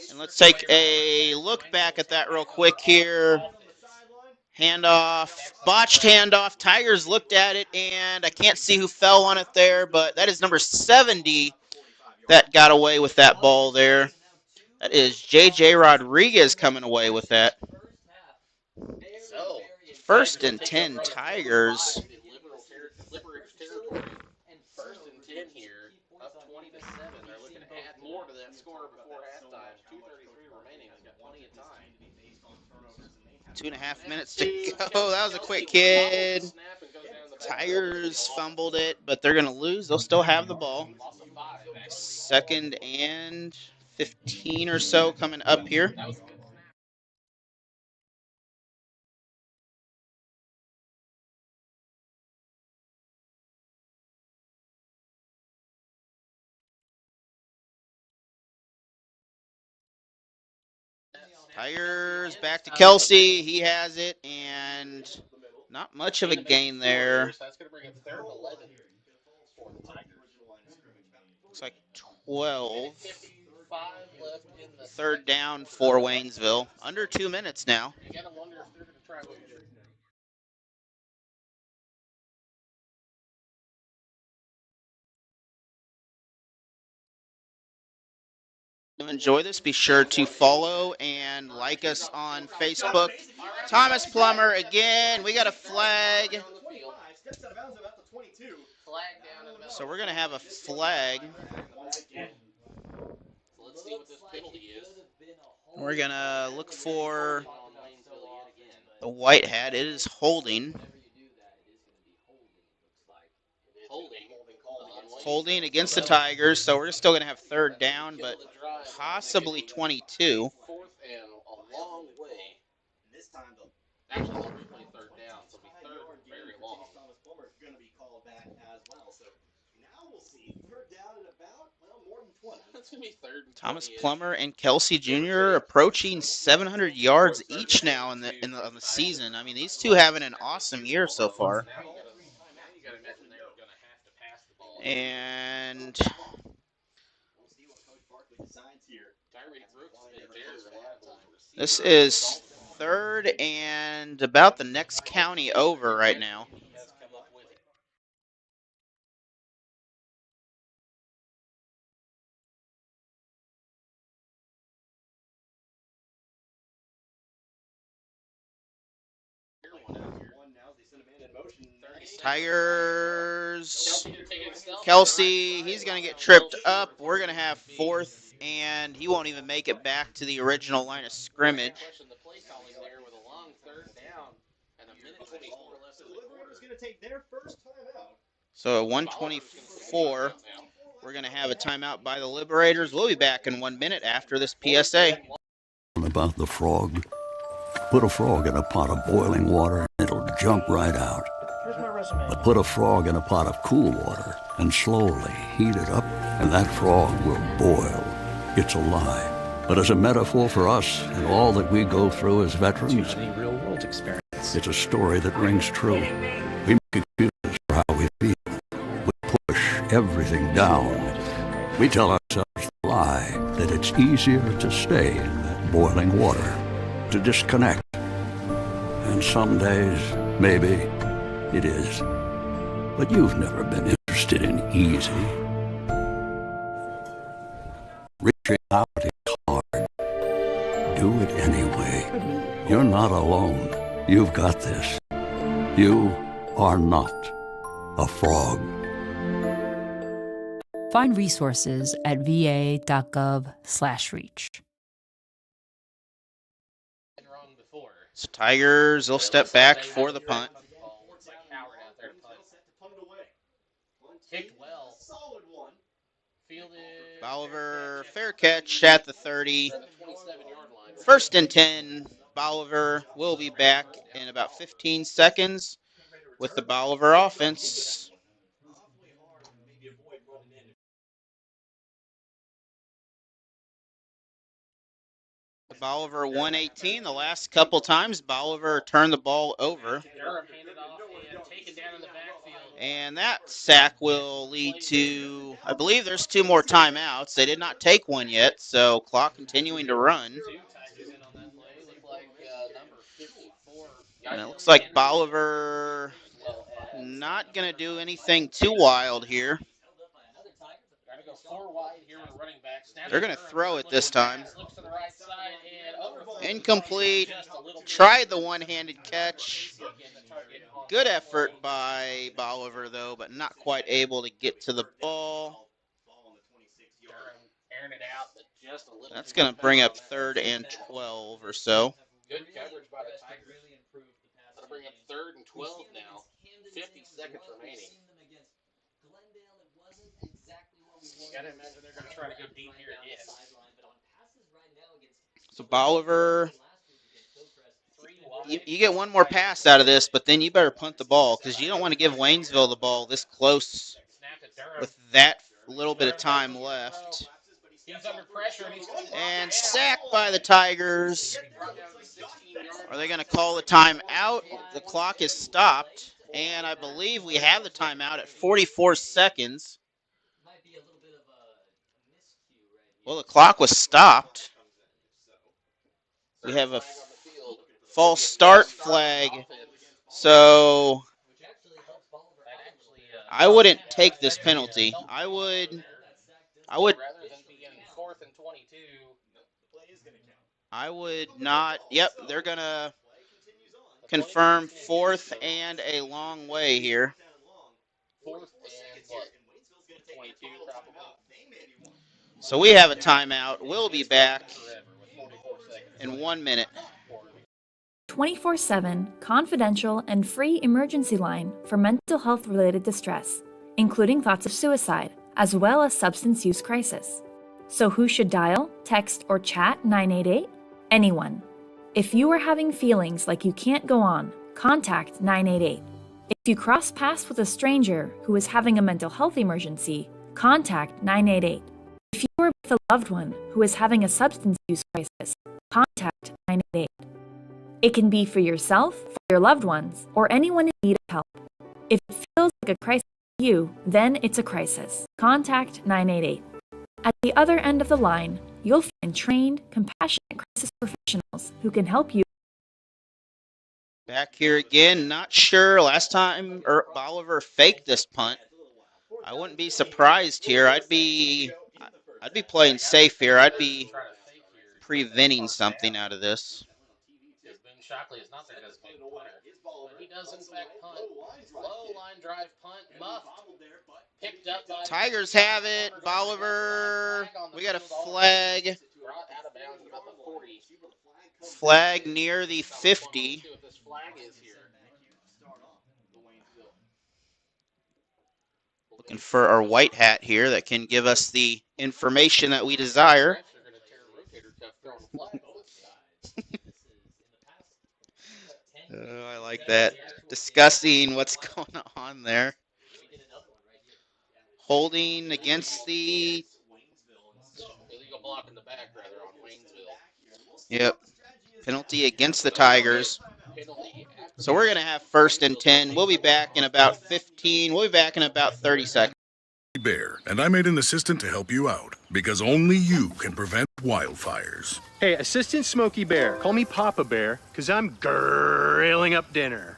And let's take a look back at that real quick here. Handoff, botched handoff. Tigers looked at it, and I can't see who fell on it there, but that is number 70 that got away with that ball there. That is J.J. Rodriguez coming away with that. 1st and 10 Tigers. Liberators territory. 1st and 10 here, up 20-7. They're looking to add more to that score before halftime. 2:33 remaining. They've got plenty of time. 2.5 minutes to go. That was a quick kid. Tigers fumbled it, but they're going to lose. They'll still have the ball. 2nd and 15 or so coming up here. Tigers back to Kelsey. He has it, and not much of a gain there. That's going to bring it 3rd and 11 for the Tigers. Looks like 12. 55 left in the 3rd down for Waynesville. Under 2 minutes now. You got to wonder if they're going to try with Enjoy this. Be sure to follow and like us on Facebook. Thomas Plummer again. We got a flag. So we're going to have a flag. Let's see what this penalty is. We're going to look for the white hat. It is holding. Holding against the Tigers. So we're still going to have 3rd down, but possibly 22. 4th and a long way. This time, actually, they'll replay 3rd down, so it'll be 3rd and very long. Thomas Plummer going to be called back as well. So now we'll see 3rd down at about, well, more than 20. That's going to be 3rd and Thomas Plummer and Kelsey Jr. approaching 700 yards each now on the season. I mean, these two having an awesome year so far. And this is 3rd and about the next county over right now. Tigers. Kelsey, he's going to get tripped up. We're going to have 4th, and he won't even make it back to the original line of scrimmage. So at 1:24, we're going to have a timeout by the Liberators. We'll be back in 1 minute after this PSA. About the frog. Put a frog in a pot of boiling water, and it'll jump right out. But put a frog in a pot of cool water and slowly heat it up, and that frog will boil. It's a lie. But as a metaphor for us and all that we go through as veterans, real-world experience. It's a story that rings true. We make excuses for how we feel. We push everything down. We tell ourselves the lie that it's easier to stay in that boiling water, to disconnect. And some days, maybe, it is. But you've never been interested in easy. Reaching out is hard. Do it anyway. You're not alone. You've got this. You are not a frog. Find resources at va.gov/reach. So Tigers will step back for the punt. Kicked well. Bolivar, fair catch at the 30. First and 10. Bolivar will be back in about 15 seconds with the Bolivar offense. Bolivar 118. The last couple times, Bolivar turned the ball over. And that sack will lead to, I believe there's 2 more timeouts. They did not take one yet, so clock continuing to run. And it looks like Bolivar not going to do anything too wild here. They're going to throw it this time. Incomplete. Tried the one-handed catch. Good effort by Bolivar, though, but not quite able to get to the ball. That's going to bring up 3rd and 12 or so. Good coverage by the Tigers. That'll bring up 3rd and 12 now. 50 seconds remaining. You got to imagine they're going to try to go deep here again. So Bolivar, you get one more pass out of this, but then you better punt the ball because you don't want to give Waynesville the ball this close with that little bit of time left. And sacked by the Tigers. Are they going to call the timeout? The clock is stopped, and I believe we have the timeout at 44 seconds. Well, the clock was stopped. We have a false start flag. So I wouldn't take this penalty. I would not. Yep, they're going to confirm 4th and a long way here. 4th and what? 22 probably. So we have a timeout. We'll be back in 1 minute. 24/7 confidential and free emergency line for mental health related distress, including thoughts of suicide, as well as substance use crisis. So who should dial, text, or chat 988? Anyone. If you are having feelings like you can't go on, contact 988. If you cross paths with a stranger who is having a mental health emergency, contact 988. If you are with a loved one who is having a substance use crisis, contact 988. It can be for yourself, for your loved ones, or anyone in need of help. If it feels like a crisis to you, then it's a crisis. Contact 988. At the other end of the line, you'll find trained, compassionate crisis professionals who can help you. Back here again, not sure. Last time Bolivar faked this punt. I wouldn't be surprised here. I'd be playing safe here. I'd be preventing something out of this. Shockley is not their designated punter, but he does in fact punt. Low line drive punt, muffed, picked up by Tigers have it. Bolivar, we got a flag. Flag near the 50. Looking for our white hat here that can give us the information that we desire. I like that. Discussing what's going on there. Holding against the... Illegal block in the back, rather, on Waynesville. Yep. Penalty against the Tigers. So we're going to have 1st and 10. We'll be back in about 15. We'll be back in about 30 seconds. Bear, and I made an assistant to help you out because only you can prevent wildfires. Hey, Assistant Smokey Bear. Call me Papa Bear, because I'm grilling up dinner.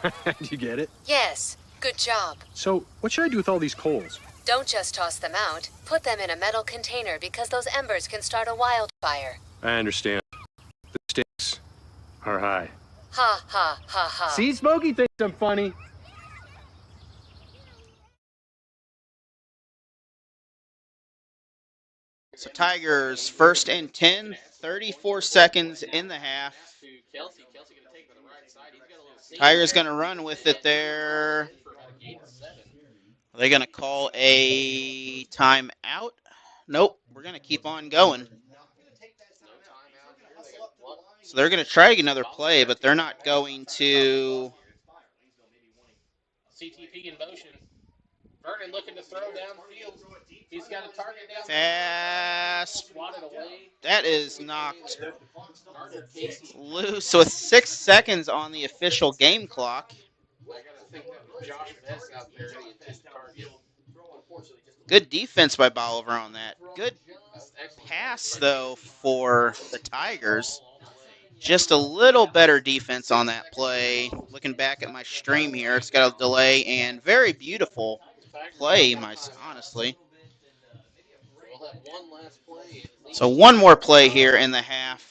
Do you get it? Yes. Good job. So, what should I do with all these coals? Don't just toss them out. Put them in a metal container because those embers can start a wildfire. I understand. The stakes are high. Ha, ha, ha, ha. See, Smokey thinks I'm funny. So Tigers 1st and 10, 34 seconds in the half. Kelsey going to take it to the right side. He's got a little seam. Tigers going to run with it there. Are they going to call a timeout? Nope. We're going to keep on going. So they're going to try to get another play, but they're not going to. CTP in motion. Vernon looking to throw downfield. He's got a target down. Pass. Swatted away. That is knocked loose with 6 seconds on the official game clock. I got to think that was Josh Bess out there, the intended target. Good defense by Bolivar on that. Good pass, though, for the Tigers. Just a little better defense on that play. Looking back at my stream here, it's got a delay and very beautiful play, honestly. So one more play here in the half.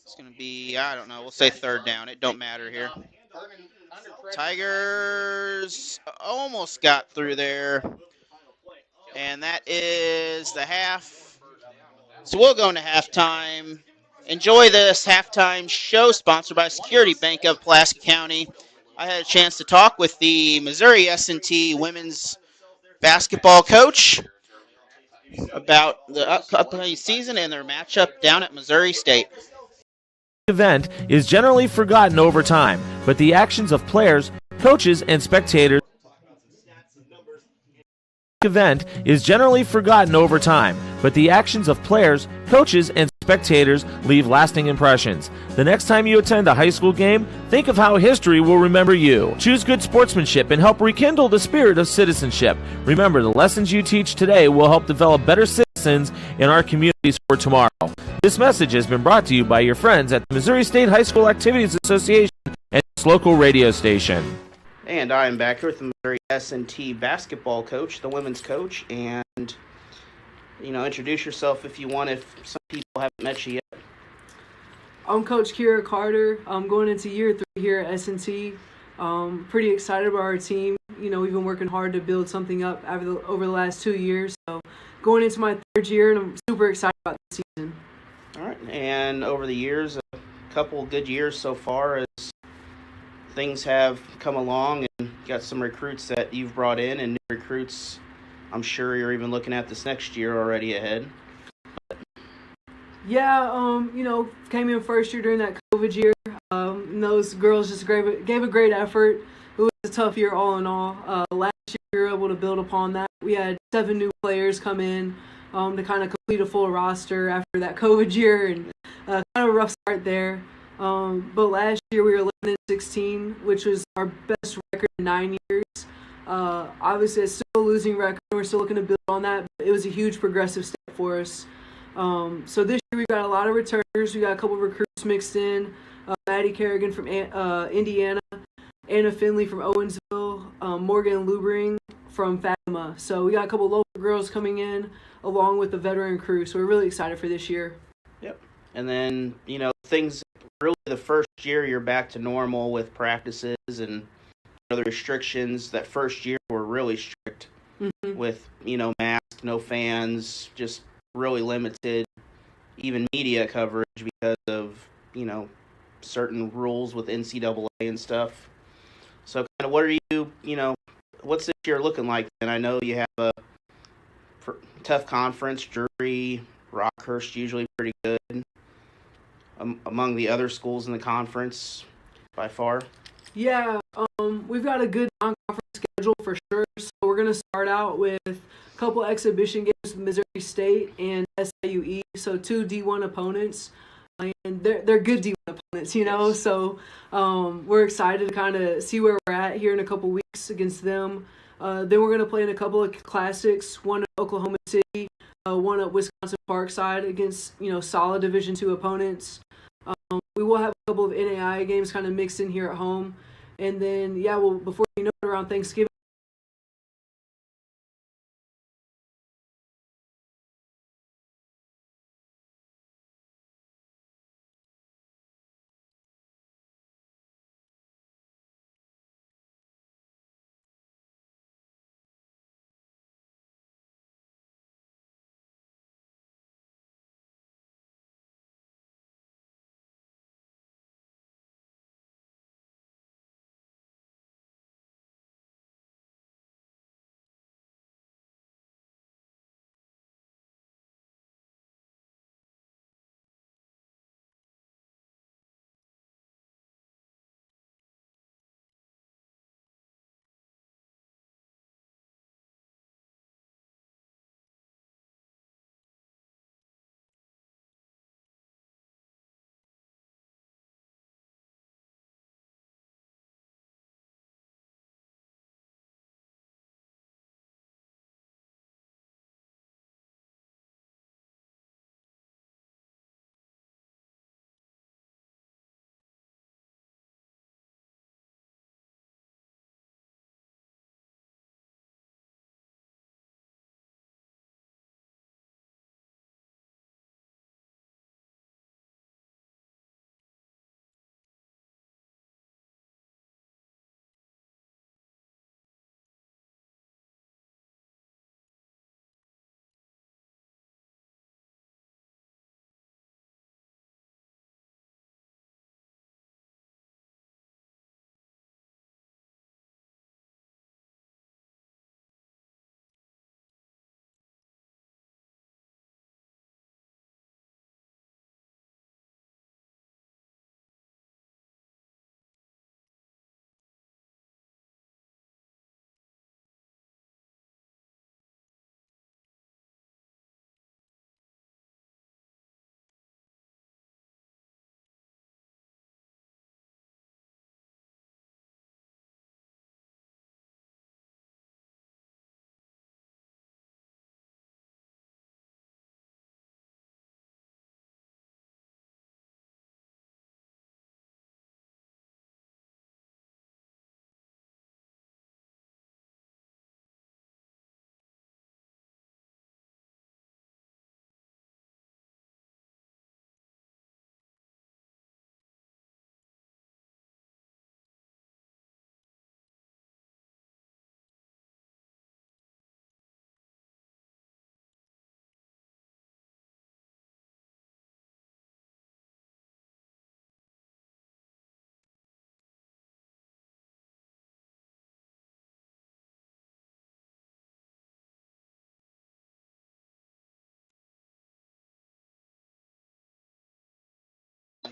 It's going to be, I don't know, we'll say third down. It don't matter here. Tigers almost got through there. And that is the half. So we'll go into halftime. Enjoy this halftime show sponsored by Security Bank of Pulaski County. I had a chance to talk with the Missouri S&T women's basketball coach about the upcoming season and their matchup down at Missouri State. Event is generally forgotten over time, but the actions of players, coaches, and spectators event is generally forgotten over time, but the actions of players, coaches, and spectators leave lasting impressions. The next time you attend a high school game, think of how history will remember you. Choose good sportsmanship and help rekindle the spirit of citizenship. Remember, the lessons you teach today will help develop better citizens in our communities for tomorrow. This message has been brought to you by your friends at the Missouri State High School Activities Association and its local radio station. And I am back here with the Missouri S&T basketball coach, the women's coach, and, introduce yourself if you want, if some people haven't met you yet. I'm Coach Kira Carter. I'm going into year 3 here at S&T. Pretty excited about our team. We've been working hard to build something up over the last 2 years. So going into my 3rd year, and I'm super excited about the season. All right, and over the years, a couple good years so far as things have come along and got some recruits that you've brought in and new recruits I'm sure you're even looking at this next year already ahead. Yeah, came in first year during that COVID year. Those girls just gave a great effort. It was a tough year all in all. Last year we were able to build upon that. We had 7 new players come in to kind of complete a full roster after that COVID year, and kind of a rough start there. But last year we were 11-16, which was our best record in 9 years. Obviously, it's still a losing record. We're still looking to build on that. But it was a huge progressive step for us. So this year we got a lot of returners. We got a couple of recruits mixed in. Maddie Kerrigan from Indiana, Anna Finley from Owensville, Morgan Lubering from Fatima. So we got a couple of local girls coming in along with the veteran crew. So we're really excited for this year. Yep. And then, things really the first year you're back to normal with practices and other restrictions. That first year were really strict with, masks, no fans, just really limited even media coverage because of, certain rules with NCAA and stuff. So kind of what are you, what's this year looking like? And I know you have a tough conference. Drury, Rockhurst usually pretty good among the other schools in the conference by far. Yeah, we've got a good non-conference schedule for sure. So we're going to start out with a couple exhibition games with Missouri State and SIUE. So 2 D1 opponents. And they're good D1 opponents, So we're excited to kind of see where we're at here in a couple weeks against them. Then we're going to play in a couple of classics, one at Oklahoma City, one at Wisconsin Parkside against, solid Division II opponents. We will have a couple of NAI games kind of mixed in here at home. And then, before you know it, around Thanksgiving,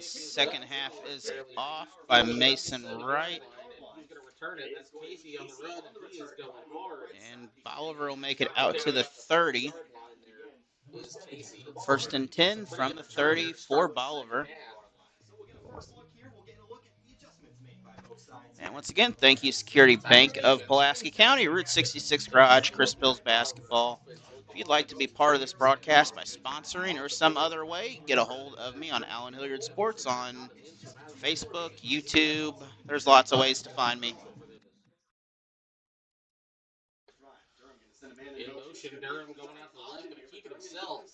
Second half is off by Mason Wright. And Bolivar will make it out to the 30. First and 10 from the 30 for Bolivar. And once again, thank you, Security Bank of Pulaski County, Route 66 Garage, Chris Bills Basketball. If you'd like to be part of this broadcast by sponsoring or some other way, get a hold of me on Alan Hilliard Sports on Facebook, YouTube. There's lots of ways to find me.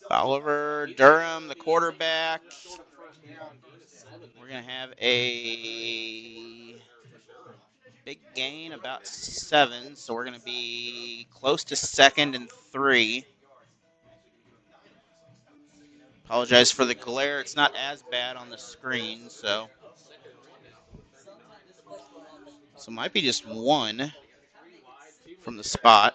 Bolivar, Durham, the quarterback. We're going to have a big gain, about 7, so we're going to be close to 2nd and 3. Apologize for the glare. It's not as bad on the screen, so it might be just 1 from the spot.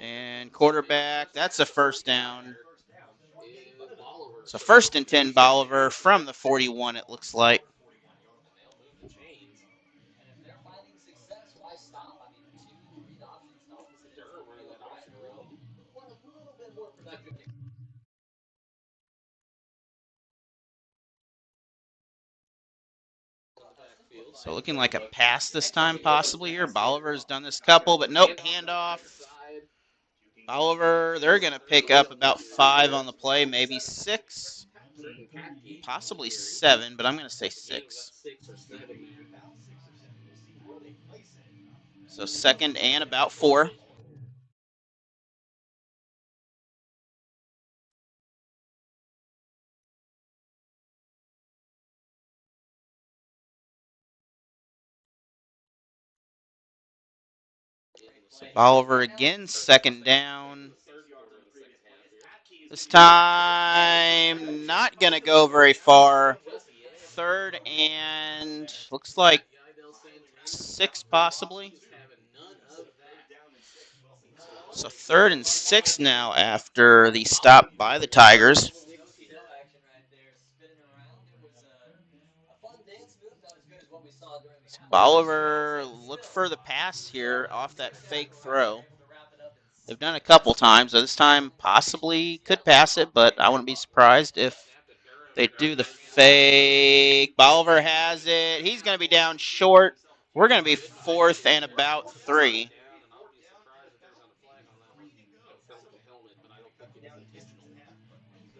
And quarterback, that's a first down. So first and 10 Bolivar from the 41, it looks like. So looking like a pass this time possibly here. Bolivar's done this couple, but nope, handoff. Bolivar, they're going to pick up about 5 on the play, maybe 6, possibly 7, but I'm going to say 6. So second and about 4. So Bolivar again, second down. This time, not going to go very far. Third and looks like 6 possibly. So 3rd and 6 now after the stop by the Tigers. So Bolivar look for the pass here off that fake throw. They've done a couple times. So this time possibly could pass it, but I wouldn't be surprised if they do the fake. Bolivar has it. He's going to be down short. We're going to be 4th and about 3.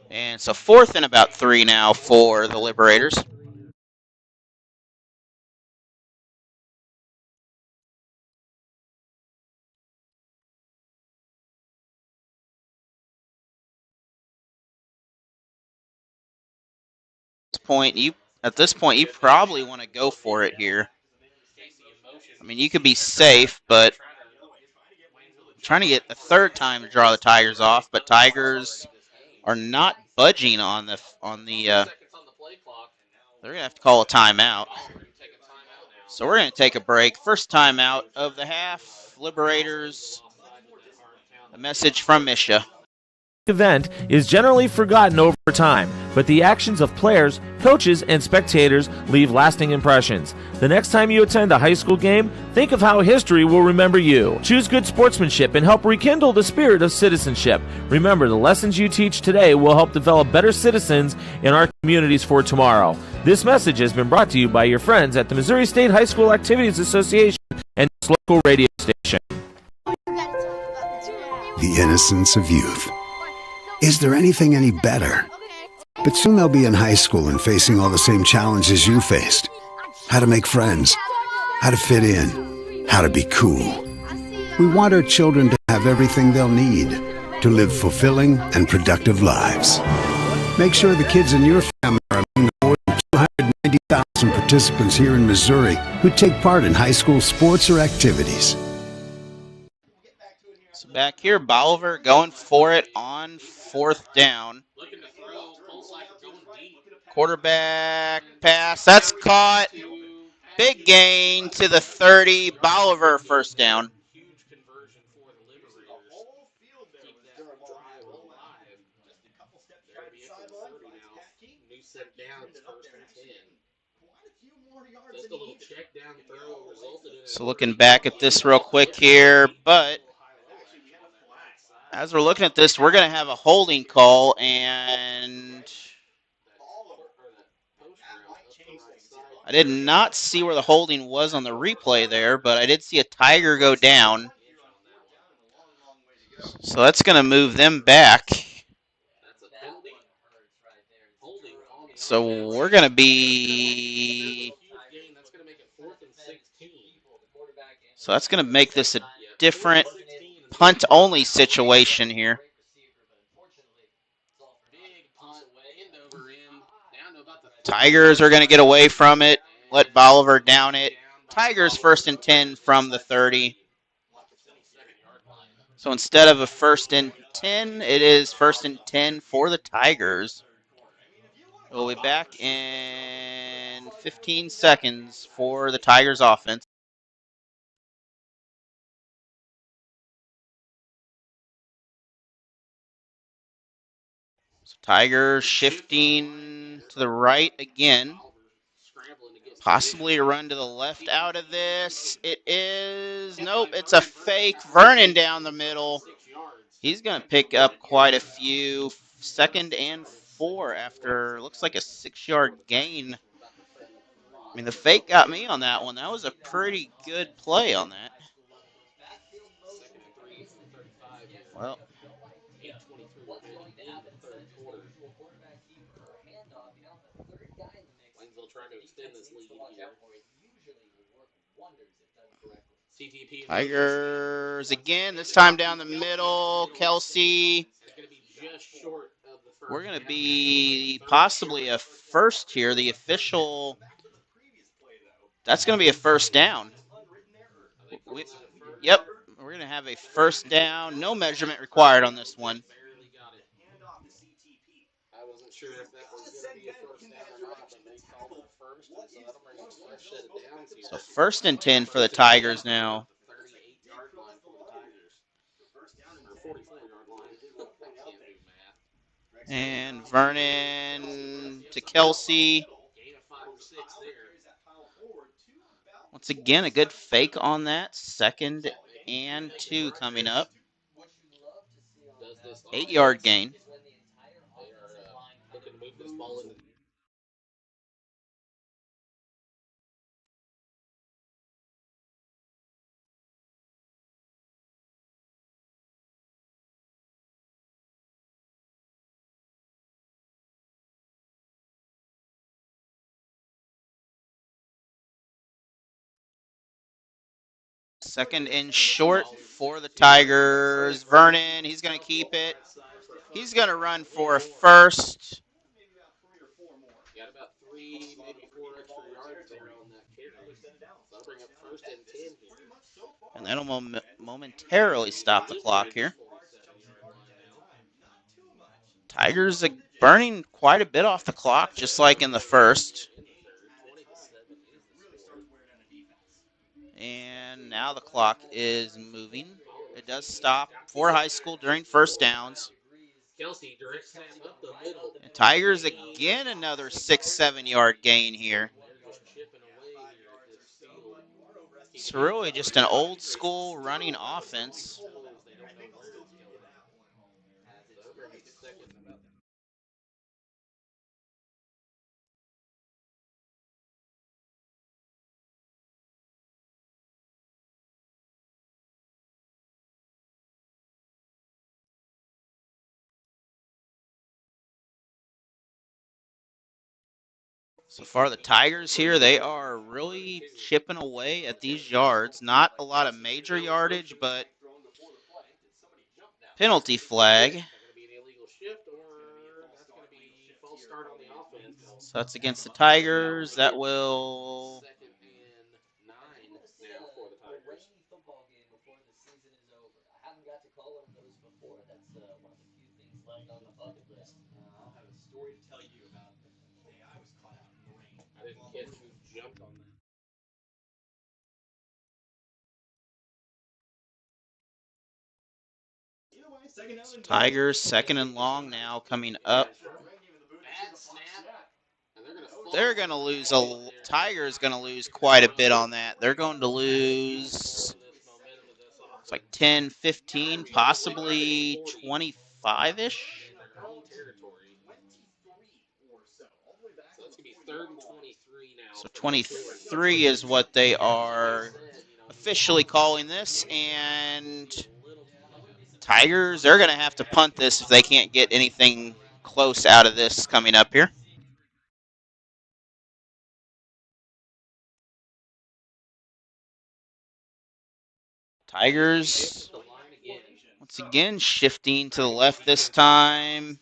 And so 4th and about 3 now for the Liberators. At this point, you probably want to go for it here. I mean, you could be safe, but trying to get a 3rd time to draw the Tigers off, but Tigers are not budging on the they're going to have to call a timeout. So we're going to take a break. First timeout of the half. Liberators, a message from Misha. Event is generally forgotten over time, but the actions of players, coaches, and spectators leave lasting impressions. The next time you attend a high school game, think of how history will remember you. Choose good sportsmanship and help rekindle the spirit of citizenship. Remember, the lessons you teach today will help develop better citizens in our communities for tomorrow. This message has been brought to you by your friends at the Missouri State High School Activities Association and its local radio station. The innocence of youth. Is there anything any better? But soon they'll be in high school and facing all the same challenges you faced. How to make friends, how to fit in, how to be cool. We want our children to have everything they'll need to live fulfilling and productive lives. Make sure the kids in your family are among the more than 290,000 participants here in Missouri who take part in high school sports or activities. So back here, Bolivar going for it on 4th down. Quarterback pass, that's caught. Big gain to the 30. Bolivar first down. So looking back at this real quick here, but as we're looking at this, we're going to have a holding call, and I did not see where the holding was on the replay there, but I did see a Tiger go down. So that's going to move them back. So we're going to be... So that's going to make this a different punt-only situation here. Tigers are going to get away from it. Let Bolivar down it. Tigers 1st and 10 from the 30. So instead of a 1st and 10, it is 1st and 10 for the Tigers. We'll be back in 15 seconds for the Tigers offense. So Tigers shifting to the right again. Possibly a run to the left out of this. It is. Nope, it's a fake. Vernon down the middle. He's going to pick up quite a few. 2nd and 4 after, looks like a 6-yard gain. I mean, the fake got me on that one. That was a pretty good play on that. Well, Tigers again, this time down the middle. Kelsey. We're going to be possibly a first here. The official, that's going to be a 1st down. Yep, we're going to have a 1st down. No measurement required on this one. I wasn't sure if that was going to be a 1st down or not, but they called it a 1st, so that'll bring up a fresh set of downs here. So 1st and 10 for the Tigers now. 38-yard line for the Tigers. Or 44-yard line. I can't do math. And Vernon to Kelsey. Gain of 5 or 6 there. Once again, a good fake on that. 2nd and 2 coming up. 8-yard gain. They are looking to move this ball into the Second and short for the Tigers. Vernon, he's going to keep it. He's going to run for a 1st. got about 3, maybe 4 extra yards there on that carry. That'll bring up 1st and 10 here. And that'll momentarily stop the clock here. Tigers are burning quite a bit off the clock, just like in the 1st. And now the clock is moving. It does stop for high school during 1st downs. Kelsey direct snap up the middle. And Tigers again another 6-7 yard gain here. It's really just an old school running offense. So far, the Tigers here, they are really chipping away at these yards. Not a lot of major yardage, but penalty flag. So that's against the Tigers. That will... So Tigers 2nd and long now coming up. they're going to lose Tiger's going to lose quite a bit on that. They're going to lose it's like 10, 15, possibly 25-ish. So 23 is what they are officially calling this, and Tigers, they're going to have to punt this if they can't get anything close out of this coming up here. Tigers, once again, shifting to the left this time.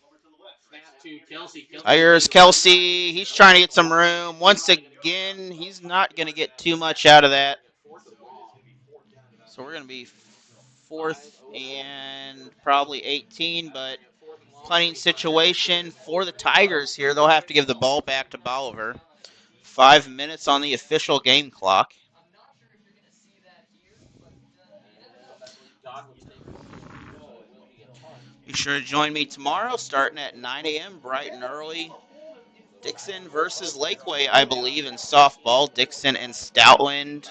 Tigers, Kelsey, he's trying to get some room. Once again, he's not going to get too much out of that. So we're going to be 4th and probably 18, but punting situation for the Tigers here. They'll have to give the ball back to Bolivar. 5 minutes on the official game clock. Be sure to join me tomorrow, starting at 9 a.m., bright and early. Dixon versus Lakeway, I believe, in softball. Dixon and Stoutland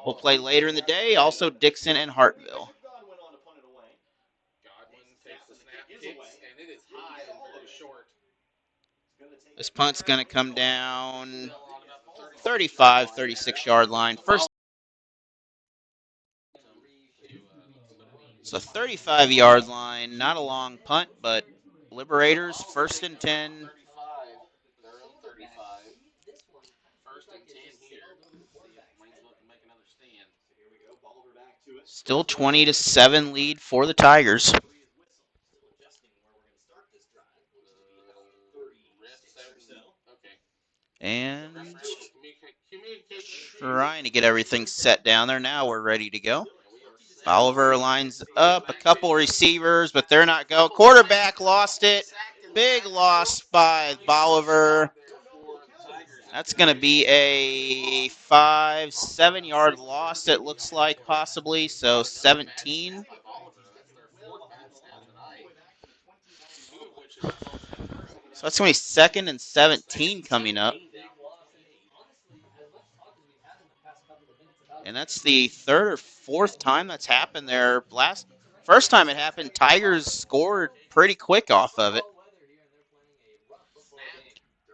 will play later in the day. Also, Dixon and Hartville. This punt's going to come down 35, 36-yard line. First, it's a 35-yard line, not a long punt, but Liberators, 1st and 10. Still 20-7 lead for the Tigers. And trying to get everything set down there. Now we're ready to go. Bolivar lines up, a couple receivers, but they're not going. Quarterback lost it. Big loss by Bolivar. That's going to be a 5-7-yard loss, it looks like, possibly. So 17. So that's going to be 2nd and 17 coming up. And that's the 3rd or 4th time that's happened there. First time it happened, Tigers scored pretty quick off of it.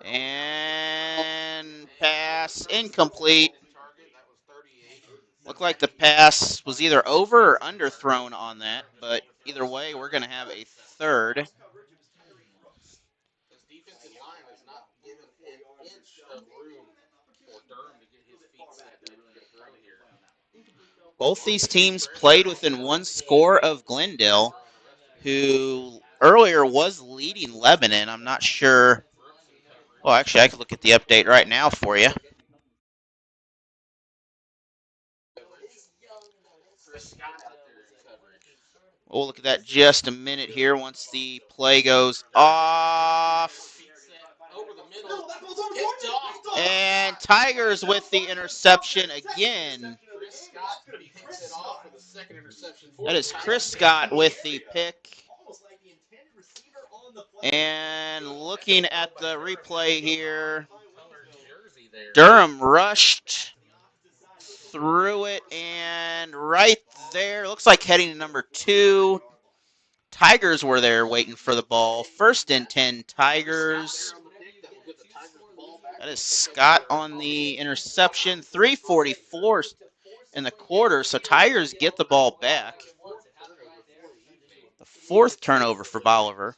And pass incomplete. Looked like the pass was either over or underthrown on that, but either way, we're going to have a 3rd. Both these teams played within 1 score of Glendale, who earlier was leading Lebanon. I'm not sure. Well, actually, I could look at the update right now for you. We'll look at that just a minute here once the play goes off. And Tigers with the interception again. That is Chris Scott with the pick. And looking at the replay here, Durham rushed through it, and right there, looks like heading to number 2. Tigers were there waiting for the ball. 1st and 10, Tigers. That is Scott on the interception. 3:44 in the quarter, so Tigers get the ball back. The 4th turnover for Bolivar.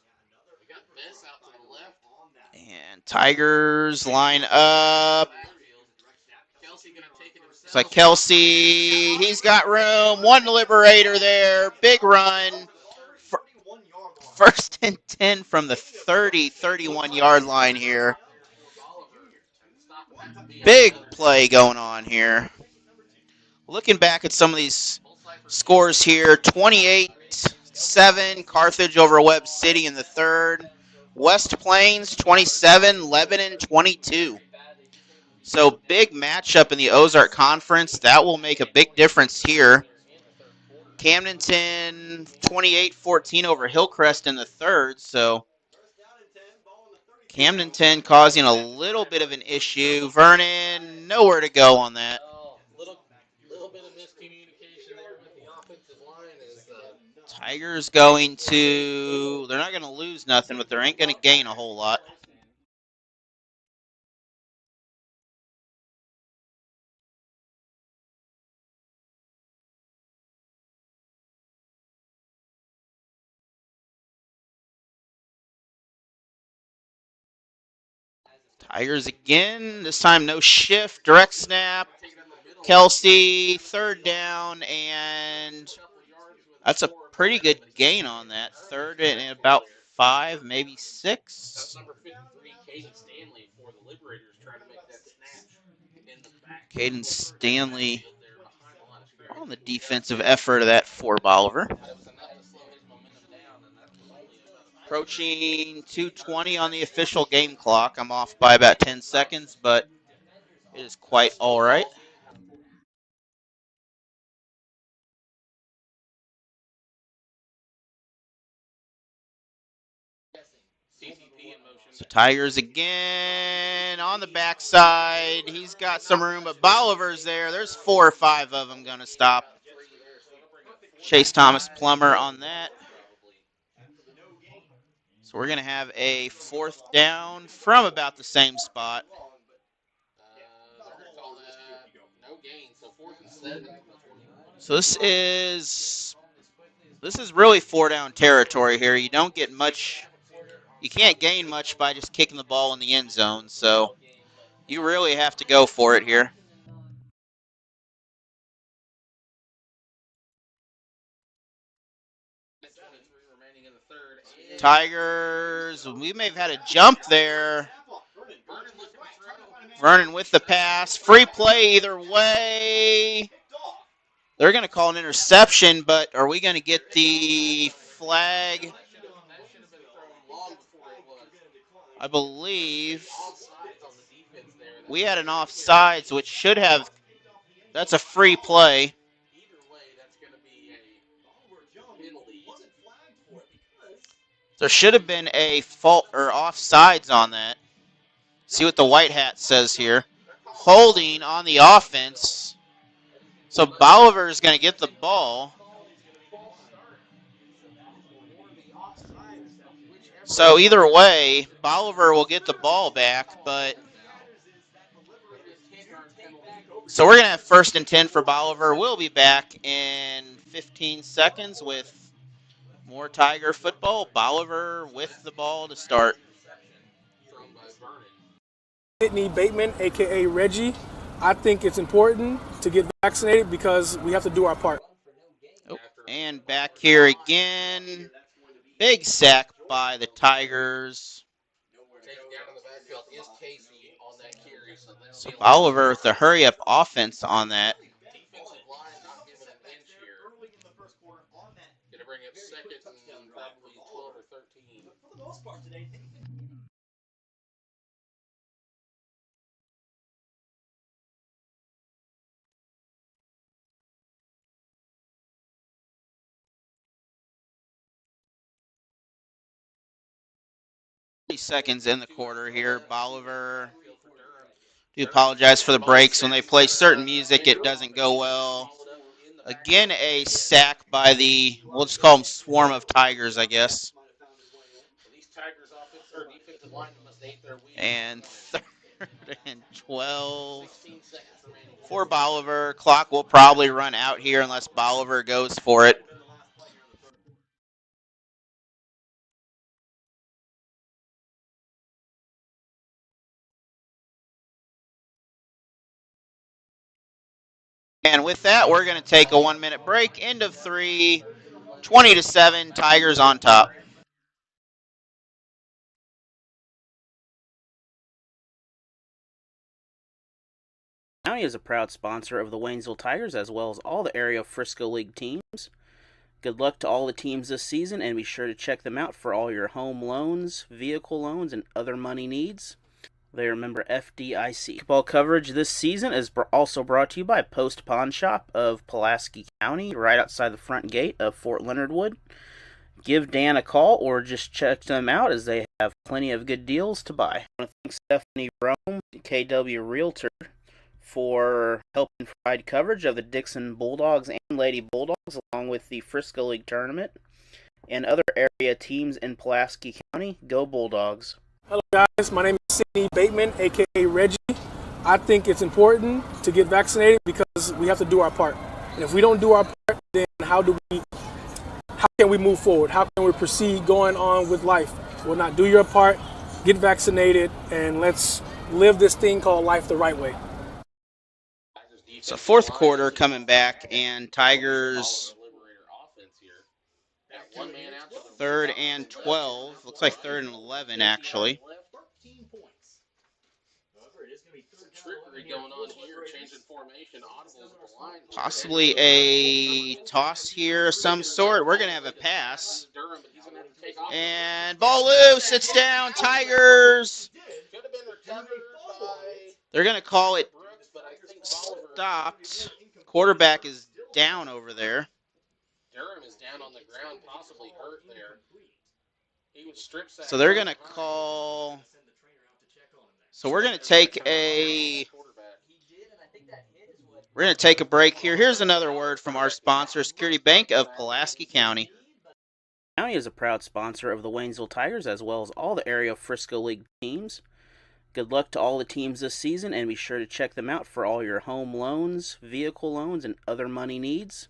And Tigers line up. It's like Kelsey, he's got room. 1 Liberator there. Big run. 1st and 10 from the 31-yard line here. Big play going on here. Looking back at some of these scores here, 28-7, Carthage over Webb City in the 3rd. West Plains, 27, Lebanon, 22. So big matchup in the Ozark Conference. That will make a big difference here. Camdenton, 28-14 over Hillcrest in the 3rd. So Camdenton causing a little bit of an issue. Vernon, nowhere to go on that. Little bit of miscommunication there with the offensive line is Tigers going to, they're not going to lose nothing, but they ain't going to gain a whole lot. Tigers again, this time no shift, direct snap. Kelsey, third down, and that's a pretty good gain on that. Third and about 5, maybe 6. that's number 53, Caden Stanley for the Liberators trying to make that snatch in the back. Caden Stanley on the defensive effort of that for Bolivar. Approaching 2:20 on the official game clock. I'm off by about 10 seconds, but it is quite all right. So Tigers again on the backside. He's got some room, but Bolivar's there. There's 4 or 5 of them going to stop. Chase Thomas Plummer on that. So we're going to have a 4th down from about the same spot. So this is really 4 down territory here. You don't get much. You can't gain much by just kicking the ball in the end zone. So you really have to go for it here. Tigers, we may have had a jump there. Vernon with the pass. Free play either way. They're going to call an interception, but are we going to get the flag? I believe we had an offsides, which should have. That's a free play. There should have been a fault or offsides on that. See what the white hat says here. Holding on the offense. So Bolivar is going to get the ball. So either way, Bolivar will get the ball back, but so we're going to have 1st and 10 for Bolivar. We'll be back in 15 seconds with more Tiger football. Bolivar with the ball to start. Sydney Bateman, a.k.a. Reggie. I think it's important to get vaccinated because we have to do our part. Oh, and back here again. Big sack by the Tigers. So Bolivar with the hurry-up offense on that. Gonna bring up 2nd and probably 12 or 13. For the most part today. Seconds in the quarter here. Bolivar. Do apologize for the breaks. When they play certain music, it doesn't go well. Again, a sack by the, we'll just call them swarm of Tigers, I guess. And 3rd and 12 for Bolivar. Clock will probably run out here unless Bolivar goes for it. And with that, we're going to take a 1-minute break. End of 3, 20-7, Tigers on top. County is a proud sponsor of the Waynesville Tigers as well as all the area Frisco League teams. Good luck to all the teams this season, and be sure to check them out for all your home loans, vehicle loans, and other money needs. They are member FDIC. Football coverage this season is also brought to you by Post Pawn Shop of Pulaski County, right outside the front gate of Fort Leonard Wood. Give Dan a call or just check them out as they have plenty of good deals to buy. I want to thank Stephanie Rome, KW Realtor, for helping provide coverage of the Dixon Bulldogs and Lady Bulldogs, along with the Frisco League Tournament and other area teams in Pulaski County. Go Bulldogs. Hello guys, my name is Sidney Bateman, aka Reggie. I think it's important to get vaccinated because we have to do our part. And if we don't do our part, then how can we move forward? How can we proceed going on with life? Well, not do your part, get vaccinated, and let's live this thing called life the right way. So fourth quarter coming back, and Tigers 3rd and 12. Looks like 3rd and 11, actually. Possibly a toss here of some sort. We're going to have a pass. And ball loose. It's down. Tigers. They're going to call it stopped. Quarterback is down over there. Durham is down on the ground, possibly hurt there. He was strip sacked. So they're going to call. So we're going to take a. We're going to take a break here. Here's another word from our sponsor, Security Bank of Pulaski County. County is a proud sponsor of the Waynesville Tigers as well as all the area Frisco League teams. Good luck to all the teams this season, and be sure to check them out for all your home loans, vehicle loans, and other money needs.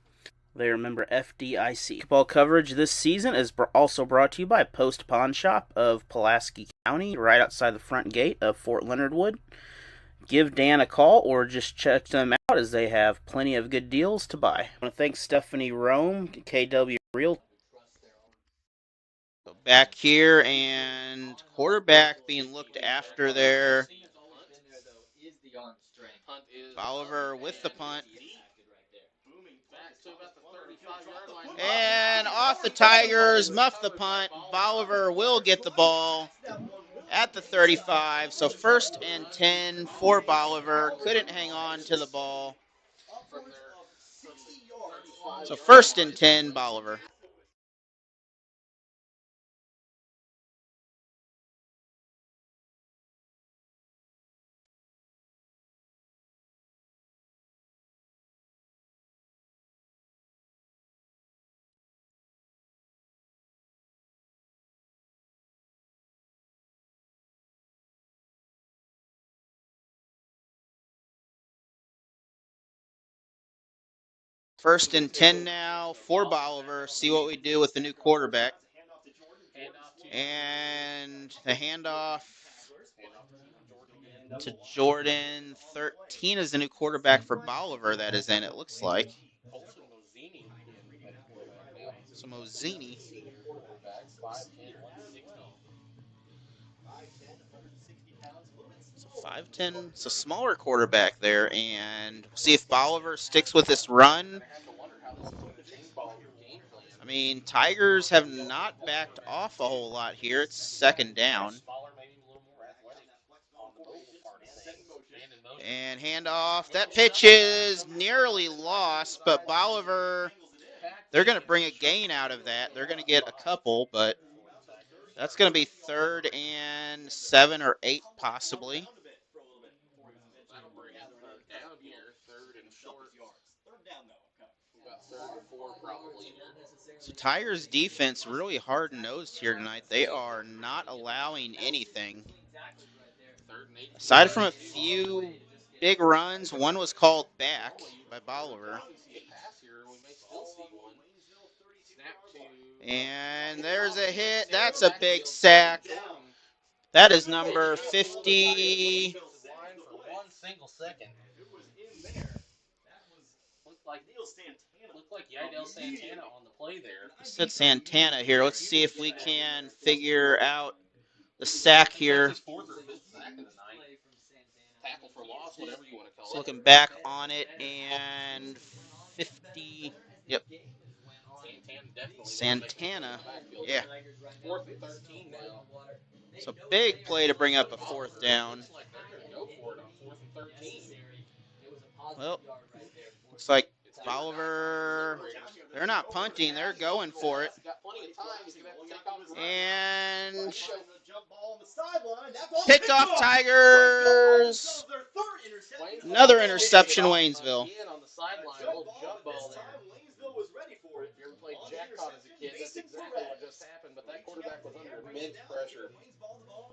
They are member FDIC. Football coverage this season is also brought to you by Post Pawn Shop of Pulaski County, right outside the front gate of Fort Leonard Wood. Give Dan a call or just check them out as they have plenty of good deals to buy. I want to thank Stephanie Rome, KW Realtor. So back here, and quarterback being looked after there. Bolivar with the punt. And off the Tigers, muff the punt. Bolivar will get the ball at the 35. So 1st and 10 for Bolivar. Couldn't hang on to the ball. So 1st and 10, Bolivar. First and 10 now for Bolivar. See what we do with the new quarterback. And the handoff to Jordan. 13 is the new quarterback for Bolivar that is in, it looks like. So Mozzini. So 5'10", so smaller quarterback there, and see if Bolivar sticks with this run. I mean, Tigers have not backed off a whole lot here. It's 2nd down. And handoff. That pitch is nearly lost, but Bolivar, they're going to bring a gain out of that. They're going to get a couple, but that's going to be 3rd and 7 or 8 possibly. So Tigers defense really hard-nosed here tonight. They are not allowing anything. Aside from a few big runs, one was called back by Bolivar. And there's a hit. That's a big sack. That is number 50. Looked like Yidel Santana on the play there. Said Santana here. Let's see if we can figure out the sack here. Tackle for loss, whatever you want to call it. So looking back on it, and 50. Yep. Santana. Yeah. 4th and 13 now. So big play to bring up a 4th down. Go for it on 4th and 13. Well, looks like Bolivar, they're not punting, they're going for it. And Picked off Tigers. Another interception, Waynesville. On the sideline, a little jump ball there. Waynesville was ready for it. If you ever played jackpot as a kid, that's exactly what just happened. But that quarterback was under immense pressure.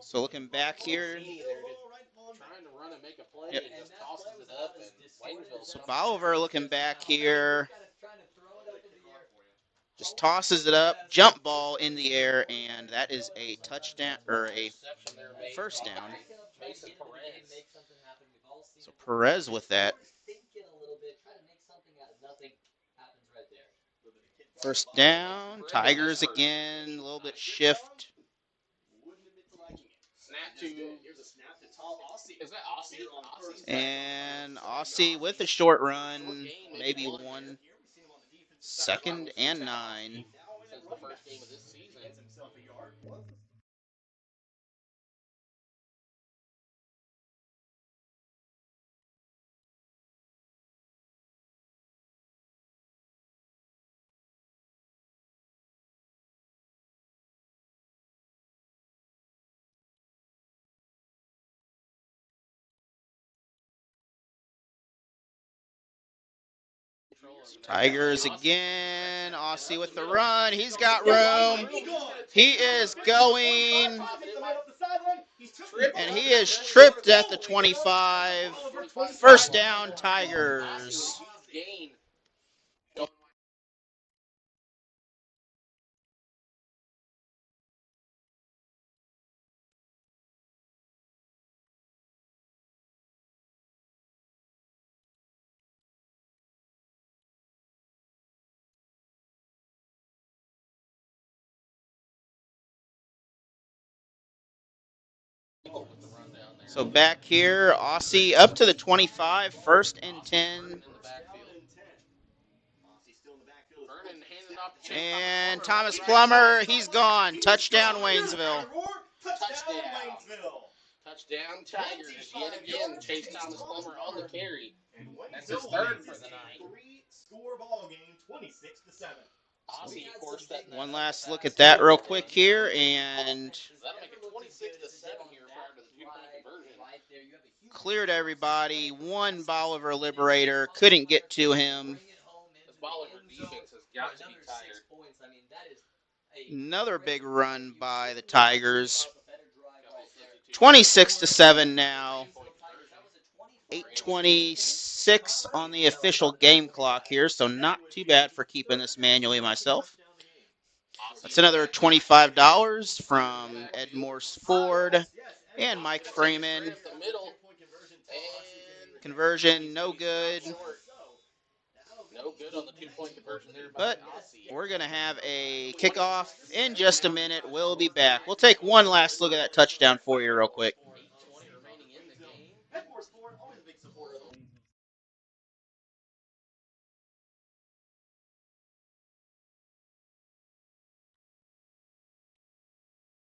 So looking back here. Trying to run and make a play and just tosses it up. And Waynesville. So Bolivar looking back here. Just tosses it up, jump ball in the air, and that is a touchdown or a first down. So Perez with that. First down, Tigers again, a little bit shift. Is that Aussie? And Aussie with a short run, maybe 1 second and 9. The first game of this season. Tigers again. Aussie with the run. He's got room. He is going. And he is tripped at the 25. First down, Tigers. So back here, Aussie up to the 25, first and 10. And Thomas Plummer, he's gone. Touchdown, Waynesville. Touchdown, Tigers. Yet again, Chase Thomas Plummer on the carry. That's his third for the night. Score ball game, 26-7. Aussie, of course, that One last look at that real quick here, and that'll make it 26-7 here prior to the two-point conversion. cleared everybody. One Bolivar Liberator, couldn't get to him. This Bolivar defense has got to be tired. Another big run by the Tigers. 26-7 now. 8:26 on the official game clock here, so not too bad for keeping this manually myself. That's another $25 from Ed Morse Ford and Mike Freeman. Conversion, no good. No good on the two-point conversion there. But we're going to have a kickoff in just a minute. We'll be back. We'll take one last look at that touchdown for you real quick.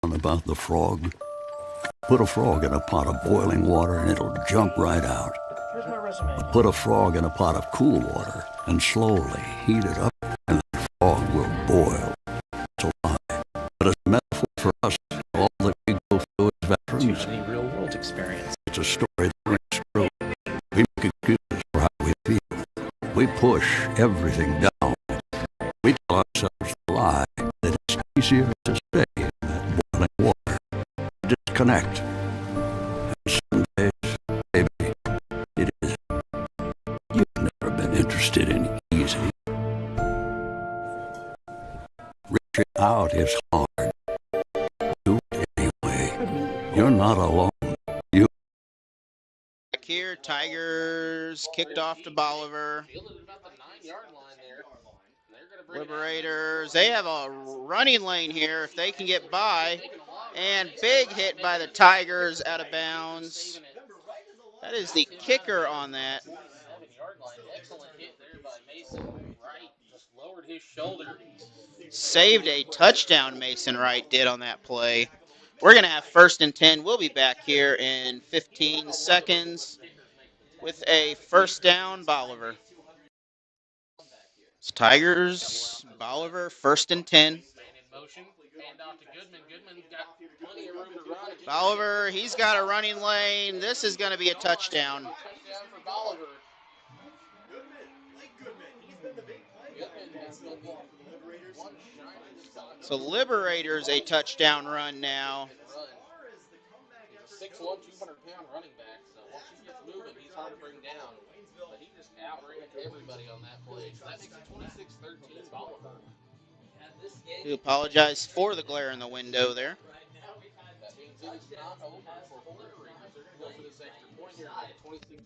About the frog. Put a frog in a pot of boiling water and it'll jump right out. Here's my resume. Put a frog in a pot of cool water and slowly heat it up and the frog will boil. It's a lie. But as a metaphor for us, all that we go through as veterans, The real world experience. it's a story that rings true. We make excuses for how we feel. We push everything down. We tell ourselves the lie that it's easier to stay in that boiling water. Disconnect. And some days, maybe, it is. You've never been interested in easy. Reaching out is hard. Do it anyway. You're not alone. You. Back here, Tigers kicked off to Bolivar. About the 9-yard line there. Liberators, they have a running lane here if they can get by. And big hit by the Tigers out of bounds. That is the kicker on that. 7-yard line. Excellent hit there by Mason Wright. Just lowered his shoulder. Saved a touchdown, Mason Wright did on that play. We're going to have first and 10. We'll be back here in 15 seconds with a first down, Bolivar. It's Tigers, Bolivar, first and 10. In motion. Bolivar, he's got a running lane. This is going to be a touchdown. Touchdown for Bolivar. So Liberators a touchdown run now. 6'1", 200-pound running back. So once he gets moving, he's hard to bring down. But he just outran everybody on that play. So that makes it 26-13 Bolivar. We apologize for the glare in the window there. That means it is not over for the Liberators. They're going to go for this extra point here at 26.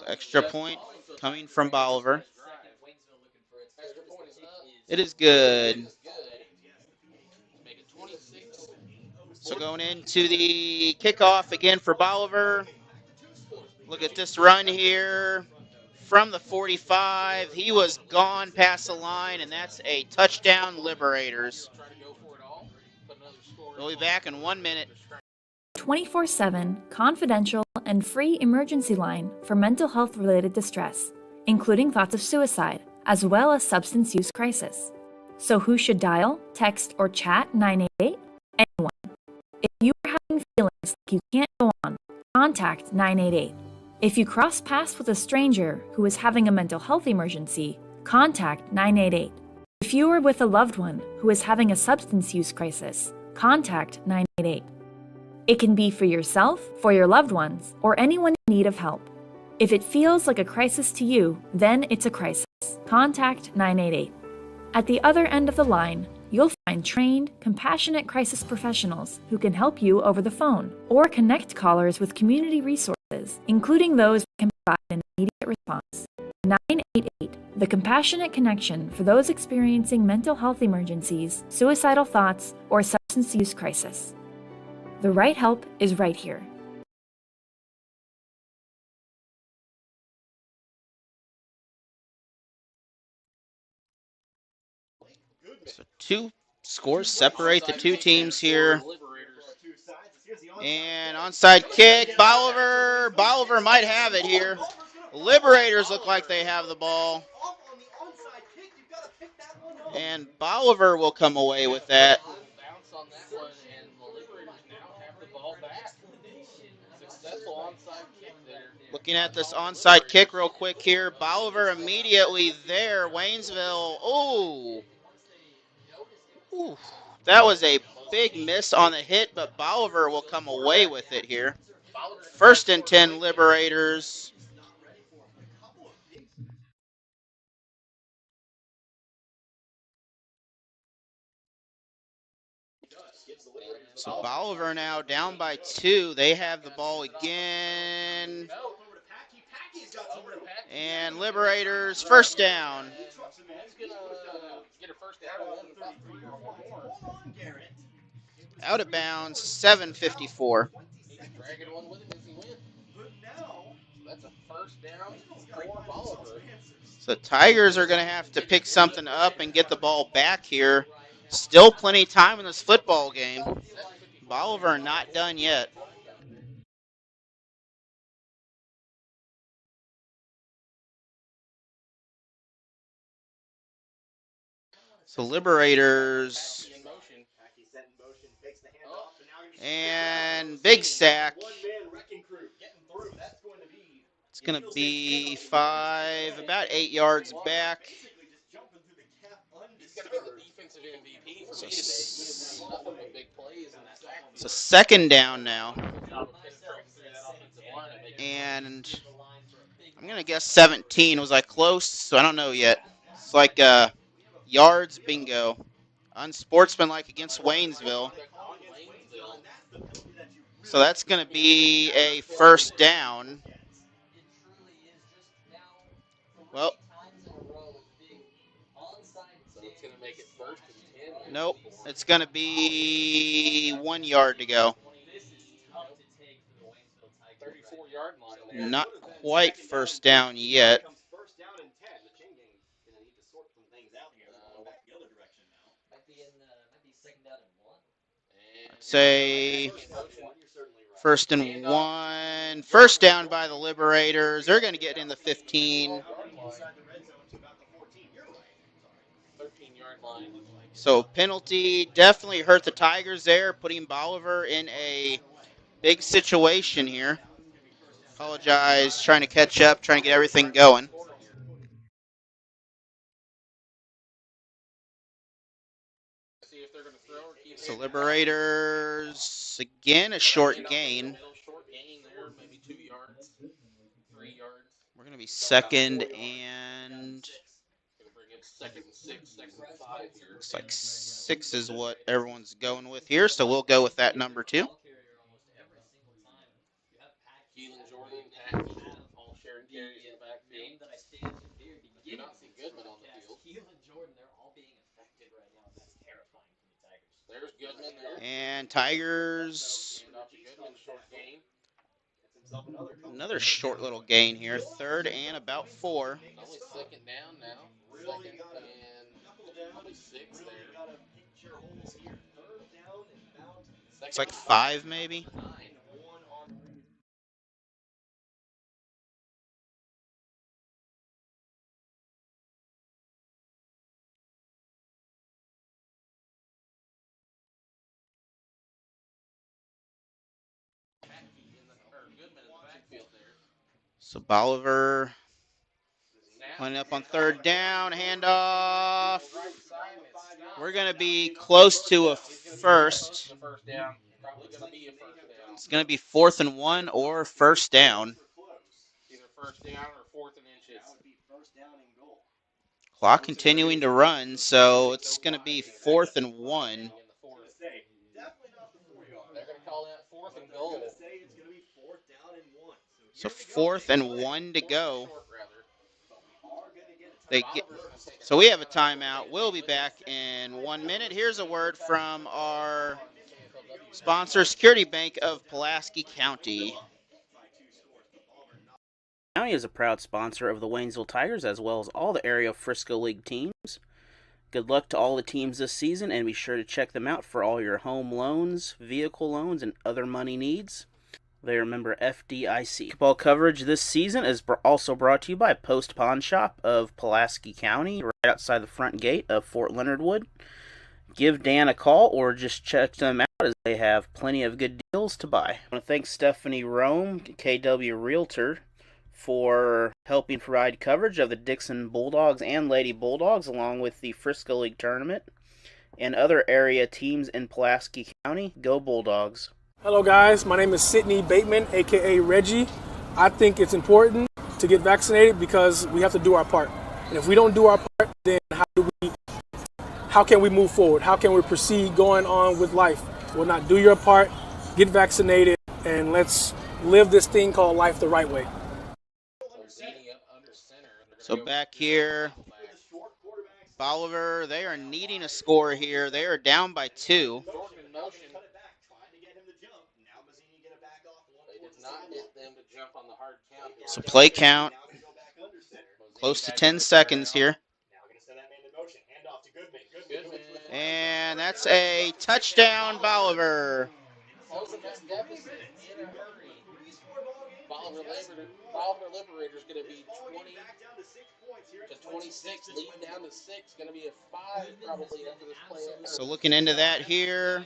Extra point coming from Bolivar. It is good. So going into the kickoff again for Bolivar. Look at this run here from the 45. He was gone past the line, and that's a touchdown, Liberators. We'll be back in 1 minute. 24/7 confidential and free emergency line for mental health related distress, including thoughts of suicide, as well as substance use crisis. So who should dial, text, or chat 988? Anyone. If you are having feelings like you can't go on, contact 988. If you cross paths with a stranger who is having a mental health emergency, contact 988. If you are with a loved one who is having a substance use crisis, contact 988. It can be for yourself, for your loved ones, or anyone in need of help. If it feels like a crisis to you, then it's a crisis. Contact 988. At the other end of the line, you'll find trained, compassionate crisis professionals who can help you over the phone or connect callers with community resources, including those that can provide an immediate response. 988, the compassionate connection for those experiencing mental health emergencies, suicidal thoughts, or substance use crisis. The right help is right here. So 2 scores separate the 2 teams here. And onside kick, Bolivar might have it here. Liberators look like they have the ball. And Bolivar will come away with that. Looking at this onside kick real quick here. Bolivar immediately there. Waynesville. Ooh. That was a big miss on the hit, but Bolivar will come away with it here. 1st and 10 Liberators. So Bolivar now down by 2. They have the ball again. And Liberators, 1st down. Out of bounds, 7:54. That's a 1st down for Bolivar. So Tigers are going to have to pick something up and get the ball back here. Still plenty of time in this football game. Bolivar not done yet. So Liberators. And big sack. It's going to be 5, about 8 yards back. So 2nd down now. And I'm going to guess 17. Was I close? So I don't know yet. It's like yards bingo. Unsportsmanlike against Waynesville. So that's going to be a 1st down. Well, nope. It's going to be 1 yard to go. 34-yard line. Not quite 1st down yet. Say 1st and 1. 1st down by the Liberators. They're going to get in the 15. inside the red zone to about the 14. You're right. 13-yard line. So penalty definitely hurt the Tigers there, putting Bolivar in a big situation here. Apologize, trying to catch up, trying to get everything going. So Liberators, again, a short gain. Short gain there, maybe 2 yards, 3 yards. We're going to be second and... Gonna bring it second and 6, second and 5 here. Looks like 6 is what everyone's going with here, so we'll go with that number 2. Keelan Jordan, Pat Keelan, all sharing carries in the backfield. Do not see Goodman on the field. Keelan Jordan, they're all being affected right now. That's terrifying for the Tigers. There's Goodman there. And Tigers, Goodman, short gain. another short little gain here. Third and about 4. Only second down now. Second and probably 6 there. It's like 5 maybe. So Bolivar lining up on third down, handoff. We're going to be close to a first. It's going to be 4th and 1 or first down. Either first down or 4th and inches. Clock continuing to run, so it's going to be 4th and 1. They're going to call that 4th and goal. So 4th and 1 to go. So we have a timeout. We'll be back in 1 minute. Here's a word from our sponsor, Security Bank of Pulaski County. County is a proud sponsor of the Waynesville Tigers as well as all the area Frisco League teams. Good luck to all the teams this season, and be sure to check them out for all your home loans, vehicle loans, and other money needs. They are member FDIC. Ball coverage this season is also brought to you by Post Pawn Shop of Pulaski County, right outside the front gate of Fort Leonard Wood. Give Dan a call or just check them out as they have plenty of good deals to buy. I want to thank Stephanie Rome, KW Realtor, for helping provide coverage of the Dixon Bulldogs and Lady Bulldogs along with the Frisco League Tournament and other area teams in Pulaski County. Go Bulldogs. Hello guys, my name is Sidney Bateman, aka Reggie. I think it's important to get vaccinated because we have to do our part. And if we don't do our part, then how can we move forward? How can we proceed going on with life? Well, not do your part, get vaccinated, and let's live this thing called life the right way. So back here, Bolivar, they are needing a score here. They are down by 2. So play count, close to 10 seconds here. And that's a touchdown, Bolivar. Bolivar Liberators going to be 20 to 26, lead down to 6, going to be a 5 probably after this play. So looking into that here.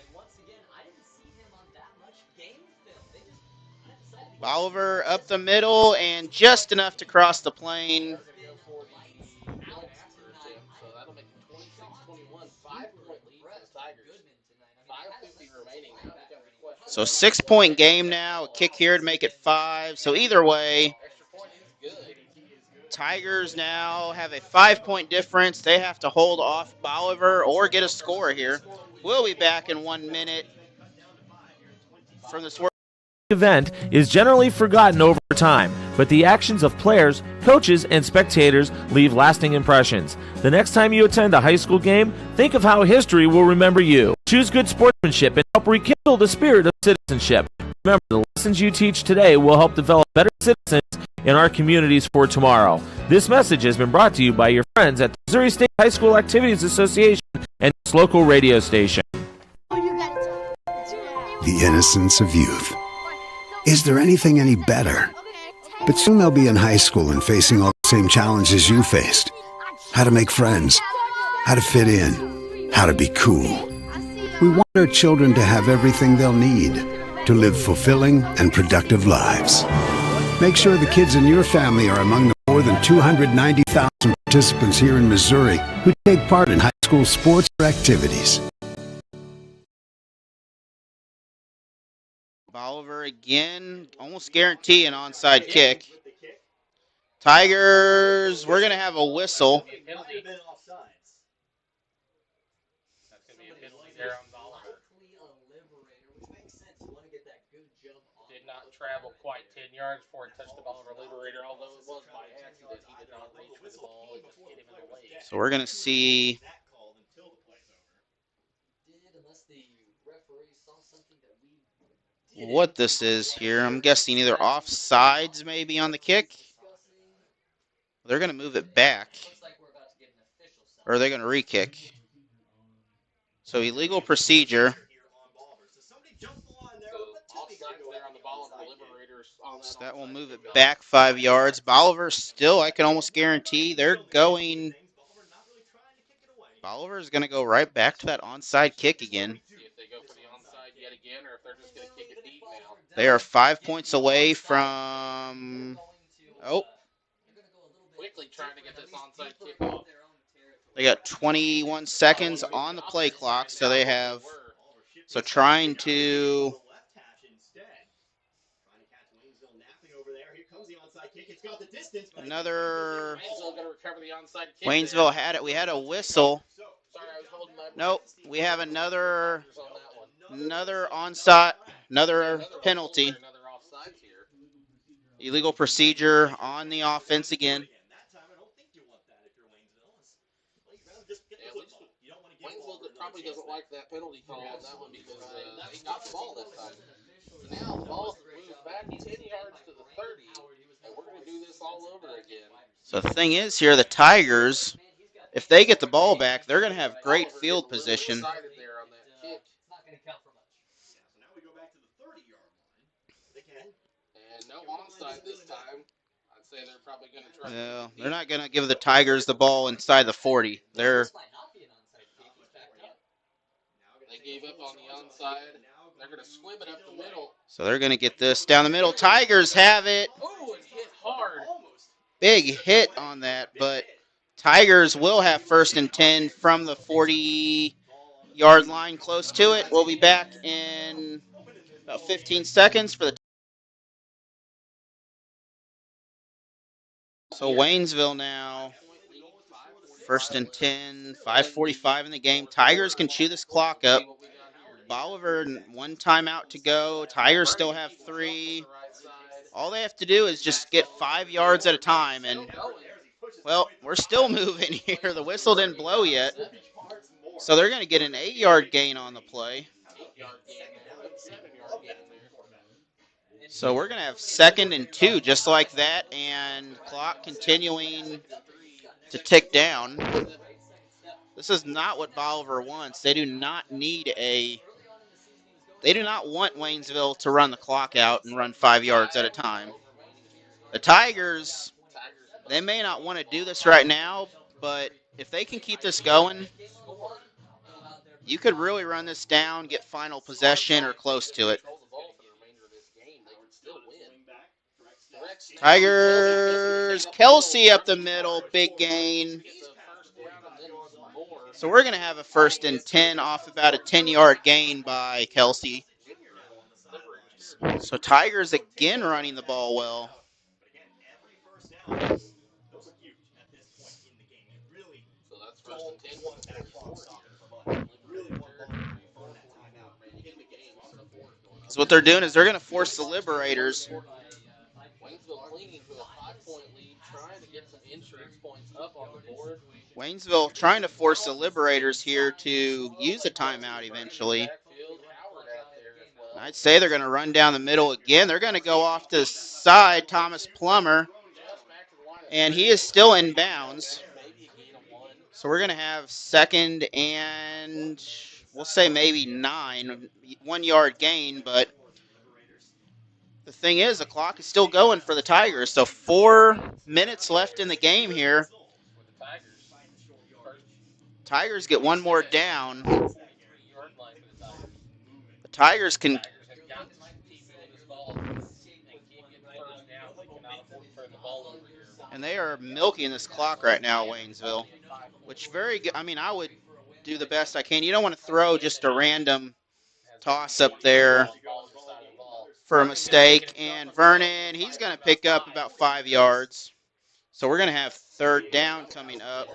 Bolivar up the middle and just enough to cross the plane. So that'll make it 26-21, 5-point lead for the Tigers. 5:50 remaining now. So 6-point game now. A kick here to make it 5. So either way, Tigers now have a 5-point difference. They have to hold off Bolivar or get a score here. We'll be back in 1 minute from this event is generally forgotten over time, but the actions of players, coaches, and spectators leave lasting impressions. The next time you attend a high school game, think of how history will remember you. Choose good sportsmanship and help rekindle the spirit of citizenship. Remember, the lessons you teach today will help develop better citizens in our communities for tomorrow. This message has been brought to you by your friends at the Missouri State High School Activities Association and its local radio station. The innocence of youth. Is there anything any better? But soon they'll be in high school and facing all the same challenges you faced. How to make friends, how to fit in, how to be cool. We want our children to have everything they'll need to live fulfilling and productive lives. Make sure the kids in your family are among the more than 290,000 participants here in Missouri who take part in high school sports or activities. Bolivar again, almost guarantee an onside kick. Tigers, we're going to have a whistle. Did not travel quite 10 yards before it touched the Bolivar Liberator, although it was by accident. He did not reach for the ball. It just hit him in the leg. So we're going to see what this is here. I'm guessing either offsides maybe on the kick. They're going to move it back. Or are they going to re-kick? So illegal procedure. So that will move it back 5 yards. Bolivar still, I can almost guarantee, they're going. Bolivar is going to go right back to that onside kick again. They are 5 points away from. Oh. Quickly trying to get this onside kick off. They got 21 seconds on the play clock, so they have. So trying to. Another. Waynesville had it. We had a whistle. Nope. We have another onside, another penalty. Illegal procedure on the offense again. Waynesville probably doesn't like that penalty call on that one because he got the ball this time. So now the ball moves back 10 yards to the 30, and we're going to do this all over again. So the thing is here, the Tigers, if they get the ball back, they're going to have great field position. And no onside this time. I'd say they're probably going to try. No, they're not going to give the Tigers the ball inside the 40. They gave up on the onside. They're going to swim it up the middle. So they're going to get this down the middle. Tigers have it. Oh, it hit hard. Big hit on that, but Tigers will have 1st and 10 from the 40-yard line, close to it. We'll be back in about 15 seconds for the. So Waynesville now, 1st and 10, 5:45 in the game. Tigers can chew this clock up. Bolivar, 1 timeout to go. Tigers still have 3. All they have to do is just get 5 yards at a time. And, well, we're still moving here. The whistle didn't blow yet. So they're going to get an 8-yard gain on the play. So we're going to have 2nd and 2 just like that. And clock continuing to tick down. This is not what Bolivar wants. They do not want Waynesville to run the clock out and run 5 yards at a time. The Tigers, they may not want to do this right now, but if they can keep this going, you could really run this down, get final possession or close to it. Tigers, Kelsey up the middle, big gain. So we're going to have a 1st and 10 off about a 10-yard gain by Kelsey. So Tigers again running the ball well. So what they're doing is they're going to force the Liberators. Waynesville clinging to a 5-point lead, trying to get some insurance points up on the board. Waynesville trying to force the Liberators here to use a timeout eventually. I'd say they're going to run down the middle again. They're going to go off to the side, Thomas Plummer, and he is still in bounds. So we're going to have 2nd and we'll say maybe 9, 1-yard gain, but The thing is, the clock is still going for the Tigers, so 4 minutes left in the game here. Tigers get one more down. The Tigers can. And they are milking this clock right now, Waynesville, which very good. I mean, I would do the best I can. You don't want to throw just a random toss up there for a mistake. And Vernon, he's going to pick up about 5 yards. So we're going to have third down coming up.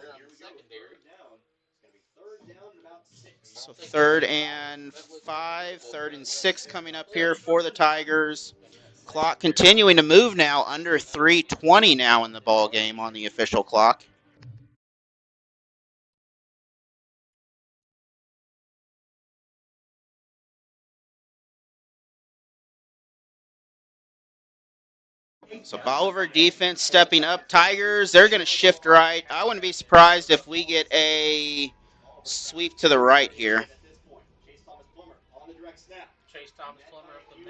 So 3rd and 5, 3rd and 6 coming up here for the Tigers. Clock continuing to move now, under 3:20 now in the ball game on the official clock. So Bolivar defense stepping up. Tigers, they're going to shift right. I wouldn't be surprised if we get a sweep to the right here.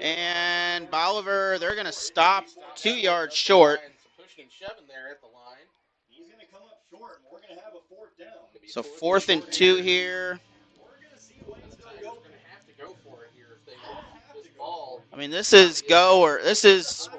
And Bolivar, they're going to stop 2 yards short. So 4th and 2 here. I mean, this is go or this is.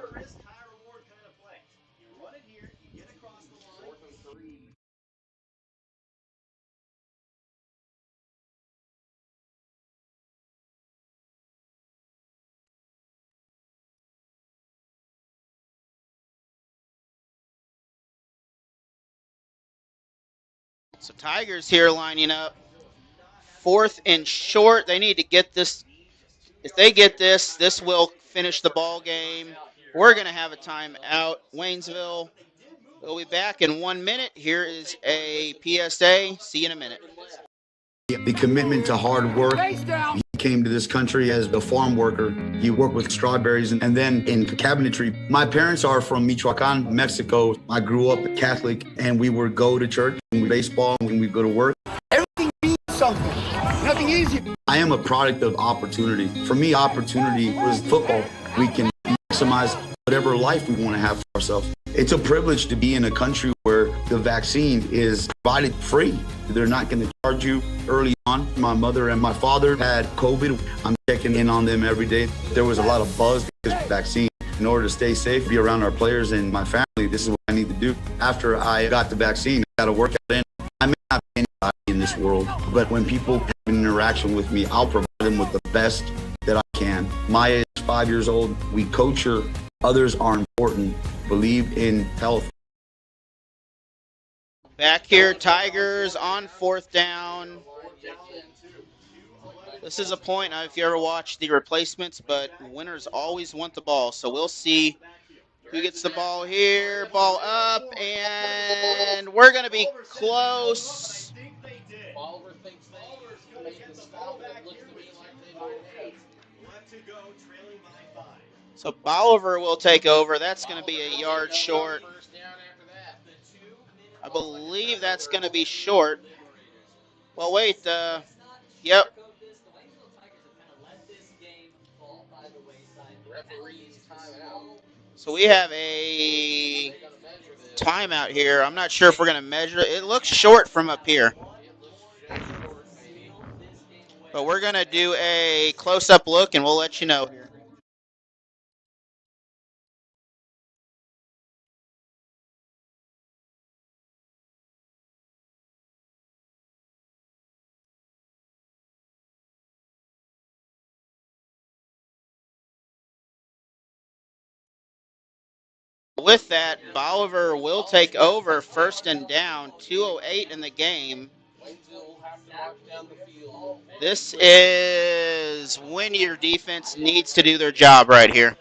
So Tigers here lining up. 4th and short. They need to get this. If they get this, this will finish the ball game. We're going to have a timeout. Waynesville will be back in 1 minute. Here is a PSA. See you in a minute. The commitment to hard work. He came to this country as a farm worker. He worked with strawberries and then in cabinetry. My parents are from Michoacan, Mexico. I grew up Catholic, and we would go to church and baseball when we go to work. Everything means something. Nothing easy. I am a product of opportunity. For me, opportunity was football. We can maximize whatever life we want to have for ourselves. It's a privilege to be in a country where the vaccine is provided free. They're not going to charge you early on. My mother and my father had COVID. I'm checking in on them every day. There was a lot of buzz because of the vaccine. In order to stay safe, be around our players and my family, this is what I need to do. After I got the vaccine, I got to work out in. I may not be anybody in this world, but when people have an interaction with me, I'll provide them with the best that I can. Maya is 5 years old. We coach her. Others are important. Believe in health. Back here, Tigers on 4th down. This is a point, if you ever watch the replacements, but winners always want the ball. So we'll see who gets the ball here. Ball up, and we're going to be close. So Bolivar will take over. That's going to be a yard short. I believe that's going to be short. Well, wait. Yep. So we have a timeout here. I'm not sure if we're going to measure it. It looks short from up here. But we're going to do a close-up look, and we'll let you know here. With that, Bolivar will take over 1st and down, 2:08 in the game. This is when your defense needs to do their job right here.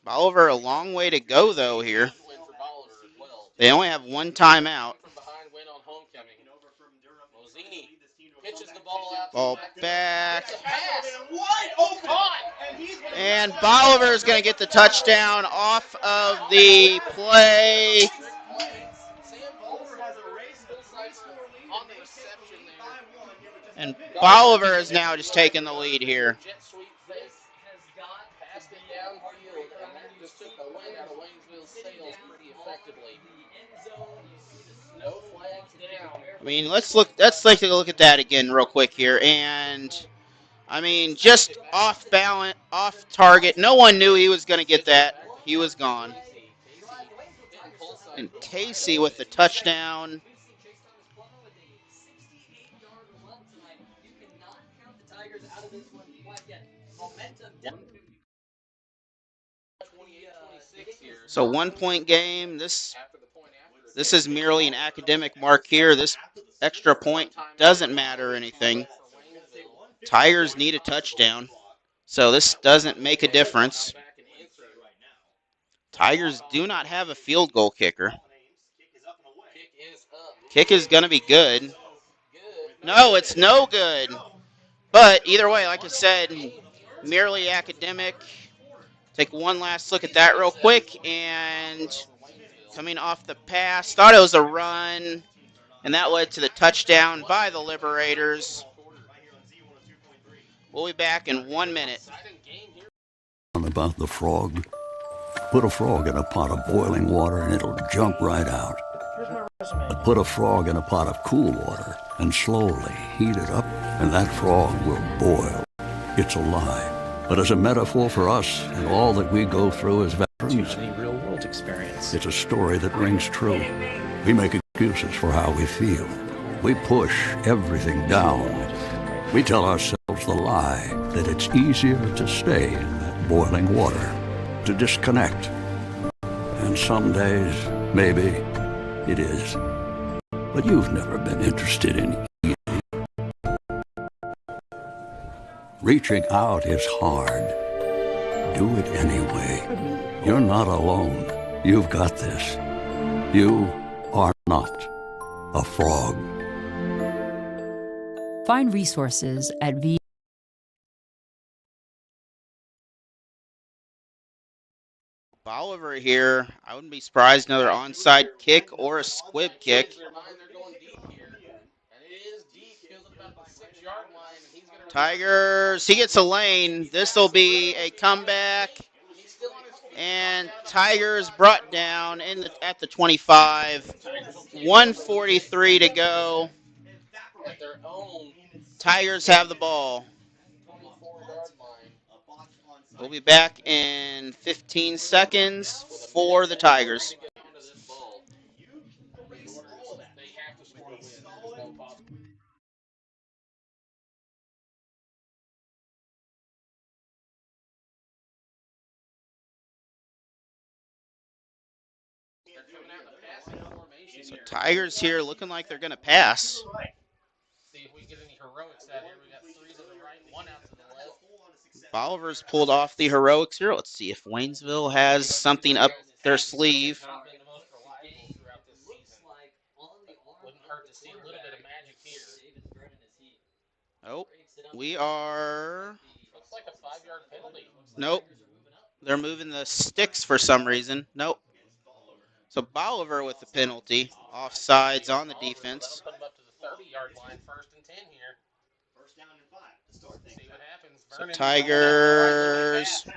Bolivar a long way to go, though, here. They only have one timeout. Ball back. And Bolivar is going to get the touchdown off of the play. And Bolivar is now just taking the lead here. field, and that just took the wind out of Waynesville's sails pretty effectively. No flags down. I mean, let's take a look at that again real quick here. And I mean, just off balance, off target. No one knew he was going to get that. He was gone. And Casey with the touchdown. So 1 point game. This is merely an academic mark here. This extra point doesn't matter anything. Tigers need a touchdown, so this doesn't make a difference. Tigers do not have a field goal kicker. Kick is going to be good. No, it's no good. But either way, like I said, merely academic. Take one last look at that real quick. And coming off the pass, thought it was a run. And that led to the touchdown by the Liberators. We'll be back in 1 minute. About the frog. Put a frog in a pot of boiling water and it'll jump right out. But put a frog in a pot of cool water and slowly heat it up, and that frog will boil. It's a lie, but as a metaphor for us and all that we go through as veterans, real-world experience. it's a story that rings true. We make excuses for how we feel. We push everything down. We tell ourselves the lie that it's easier to stay in that boiling water, to disconnect. And some days, maybe, it is. But you've never been interested in eating. Reaching out is hard. Do it anyway. You're not alone. You've got this. You are not a frog. Find resources at Bolivar here. I wouldn't be surprised another onside kick or a squib kick. Tigers, he gets a lane. This will be a comeback. And Tigers brought down at the 25. 1:43 to go. Tigers have the ball. We'll be back in 15 seconds for the Tigers. So Tigers here looking like they're going to pass. See if we get any heroics out here. We got 3 to the right, 1 out to the left. Bolivar's pulled off the heroics here. Let's see if Waynesville has something up their sleeve. Oh, we are. Looks like a 5-yard penalty. Nope. They're moving the sticks for some reason. Nope. So Bolivar with the penalty. Offsides on the defense. Put them up to the 30-yard line, 1st and 10 here. See what happens. So Tigers.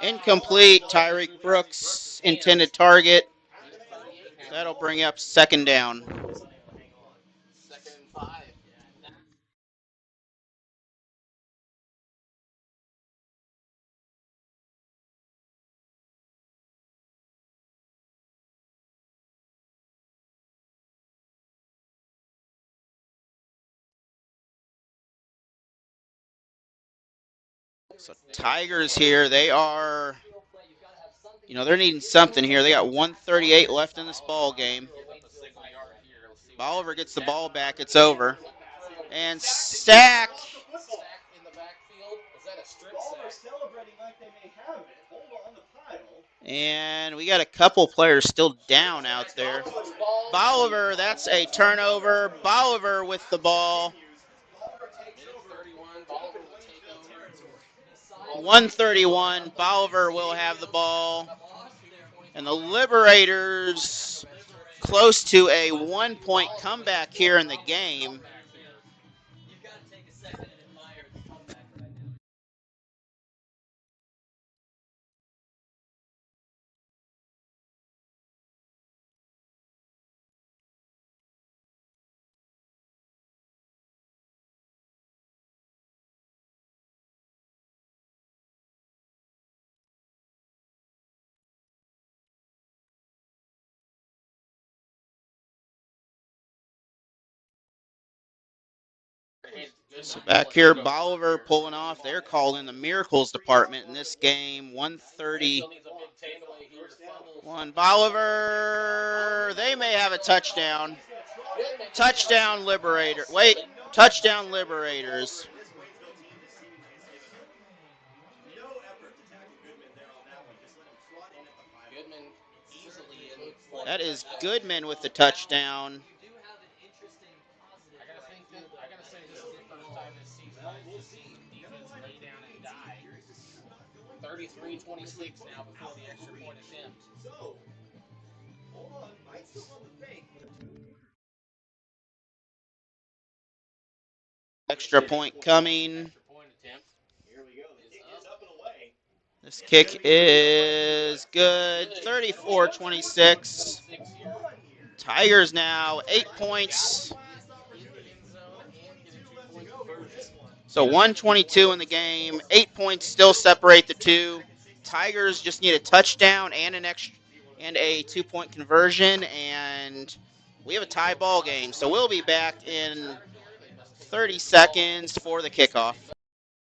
Incomplete. Tyreek Brooks intended target. That'll bring up 2nd down. 2nd and 5. So Tigers here, they are, they're needing something here. They got 1:38 left in this ball game. Bolivar gets the ball back. It's over. And sack. And we got a couple players still down out there. Bolivar, that's a turnover. Bolivar with the ball. 131. Bolivar will have the ball. And the Liberators close to a 1-point comeback here in the game. So back here, Bolivar pulling off. They're called in the miracles department in this game. 131. Bolivar, they may have a touchdown. Touchdown Liberator. Wait, touchdown Liberators. That is Goodman with the touchdown. I gotta say, this is the first time this season I've seen defense lay down and die. 33-26 now before the extra point attempt. So, hold on, might still on the fake. Extra point coming. Here we go. The kick is up and away. This kick is good. 34-26. Tigers now 8 points. So 122 in the game. 8 points still separate the two. Tigers just need a touchdown and a 2-point conversion, and we have a tie ball game. So we'll be back in 30 seconds for the kickoff.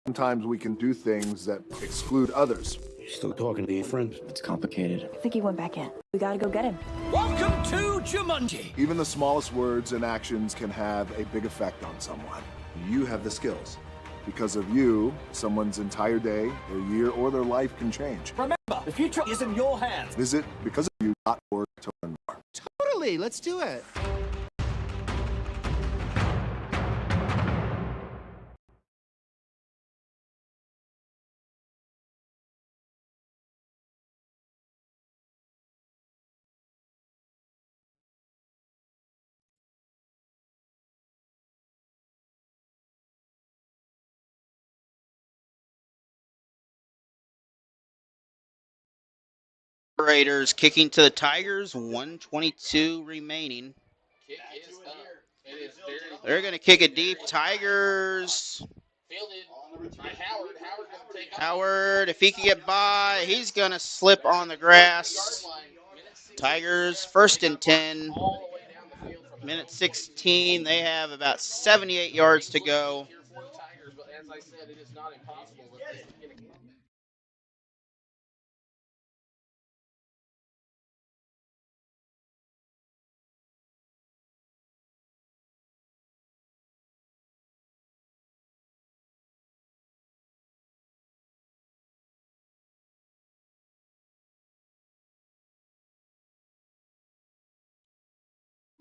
Sometimes we can do things that exclude others. Still talking to your friend? It's complicated. I think he went back in. We gotta go get him. Welcome to Jumanji. Even the smallest words and actions can have a big effect on someone. You have the skills. Because of you, someone's entire day, their year, or their life can change. Remember, the future is in your hands. Visit becauseofyou.org to learn more. Totally, let's do it. Liberators kicking to the Tigers. 122 remaining. Kick is up. It is very. They're going to kick it deep. Tigers. Fielded by Howard. Howard going to take Howard, if he can get by, he's going to slip on the grass. Tigers, 1st and 10. Minute 16. They have about 78 yards to go. But as I said, it is not impossible with this beginning.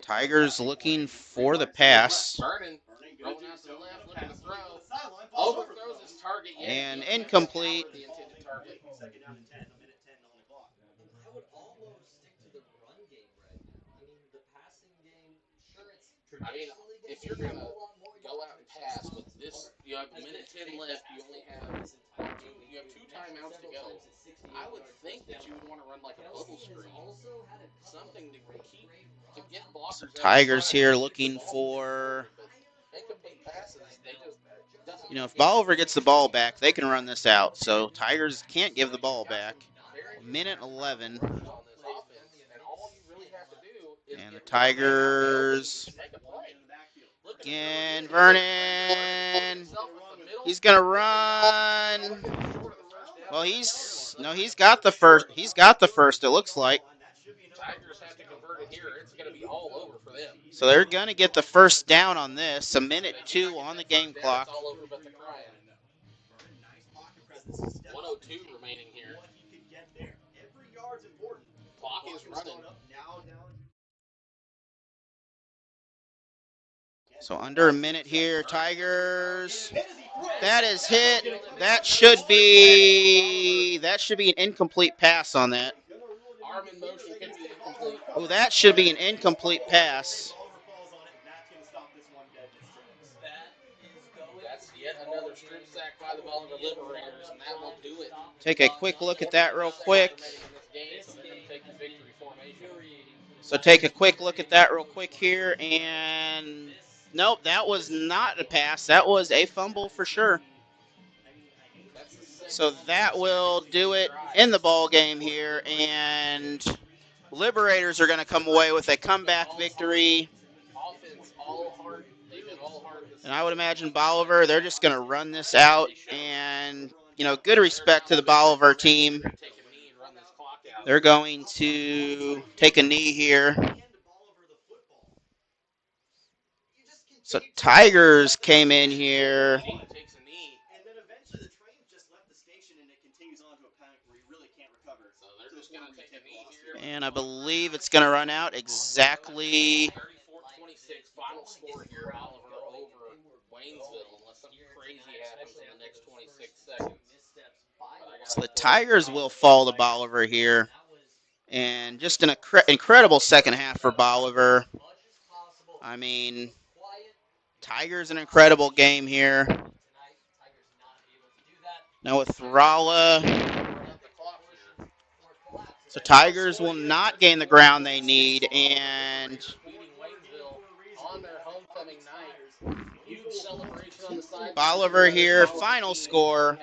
Tigers looking for the pass. Vernon rolling out to the left, looking to throw. Overthrows his target. And incomplete. The intended target. Second down and 10, a minute 10 on the clock. I would almost stick to the run game right now. I mean, the passing game, sure, it's traditionally if you're gonna go out and pass with this, you have a minute 10 left. You only have two timeouts to go. I would think that you would want to run like a bubble screen, something to keep to get blockers. Tigers here looking for. Incomplete passes. They just If Bolivar gets the ball back, they can run this out. So Tigers can't give the ball back. Minute 11. And the Tigers. Again, Vernon. He's going to run. Well, he's got the first. He's got the first, it looks like. Tigers have to convert it here. It's going to be all over for them. So they're going to get the first down on this. A minute 2 on the game clock. It's all over but the crying. 102 remaining here. Clock is running. So under a minute here, Tigers. That is hit. That should be an incomplete pass on that. Arm in motion could be incomplete. Oh, that should be an incomplete pass. That's yet another strip sack by the Bolivar Liberators, and that will do it. Take a quick look at that real quick. So take a quick look at that real quick here, and nope, that was not a pass. That was a fumble for sure. So that will do it in the ball game here, and Liberators are going to come away with a comeback victory. Offense all hard. They've been all hard this And I would imagine Bolivar, they're just going to run this out. And, good respect to the Bolivar team. They're going to take a knee here. So Tigers came in here. And I believe it's going to run out exactly. 34-26 final score here. Bolivar over Waynesville, unless something crazy happens in the next 26 seconds. So the Tigers will fall to Bolivar here. And just an incredible second half for Bolivar. I mean, Tigers an incredible game here. Now with Rala. So Tigers will not gain the ground they need, and Bolivar here, final score.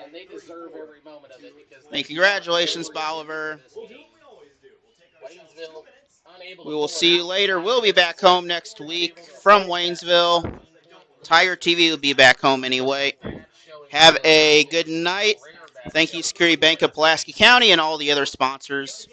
And congratulations, Bolivar. We will see you later. We'll be back home next week from Waynesville. Tiger TV will be back home anyway. Have a good night. Thank you, Security Bank of Pulaski County and all the other sponsors.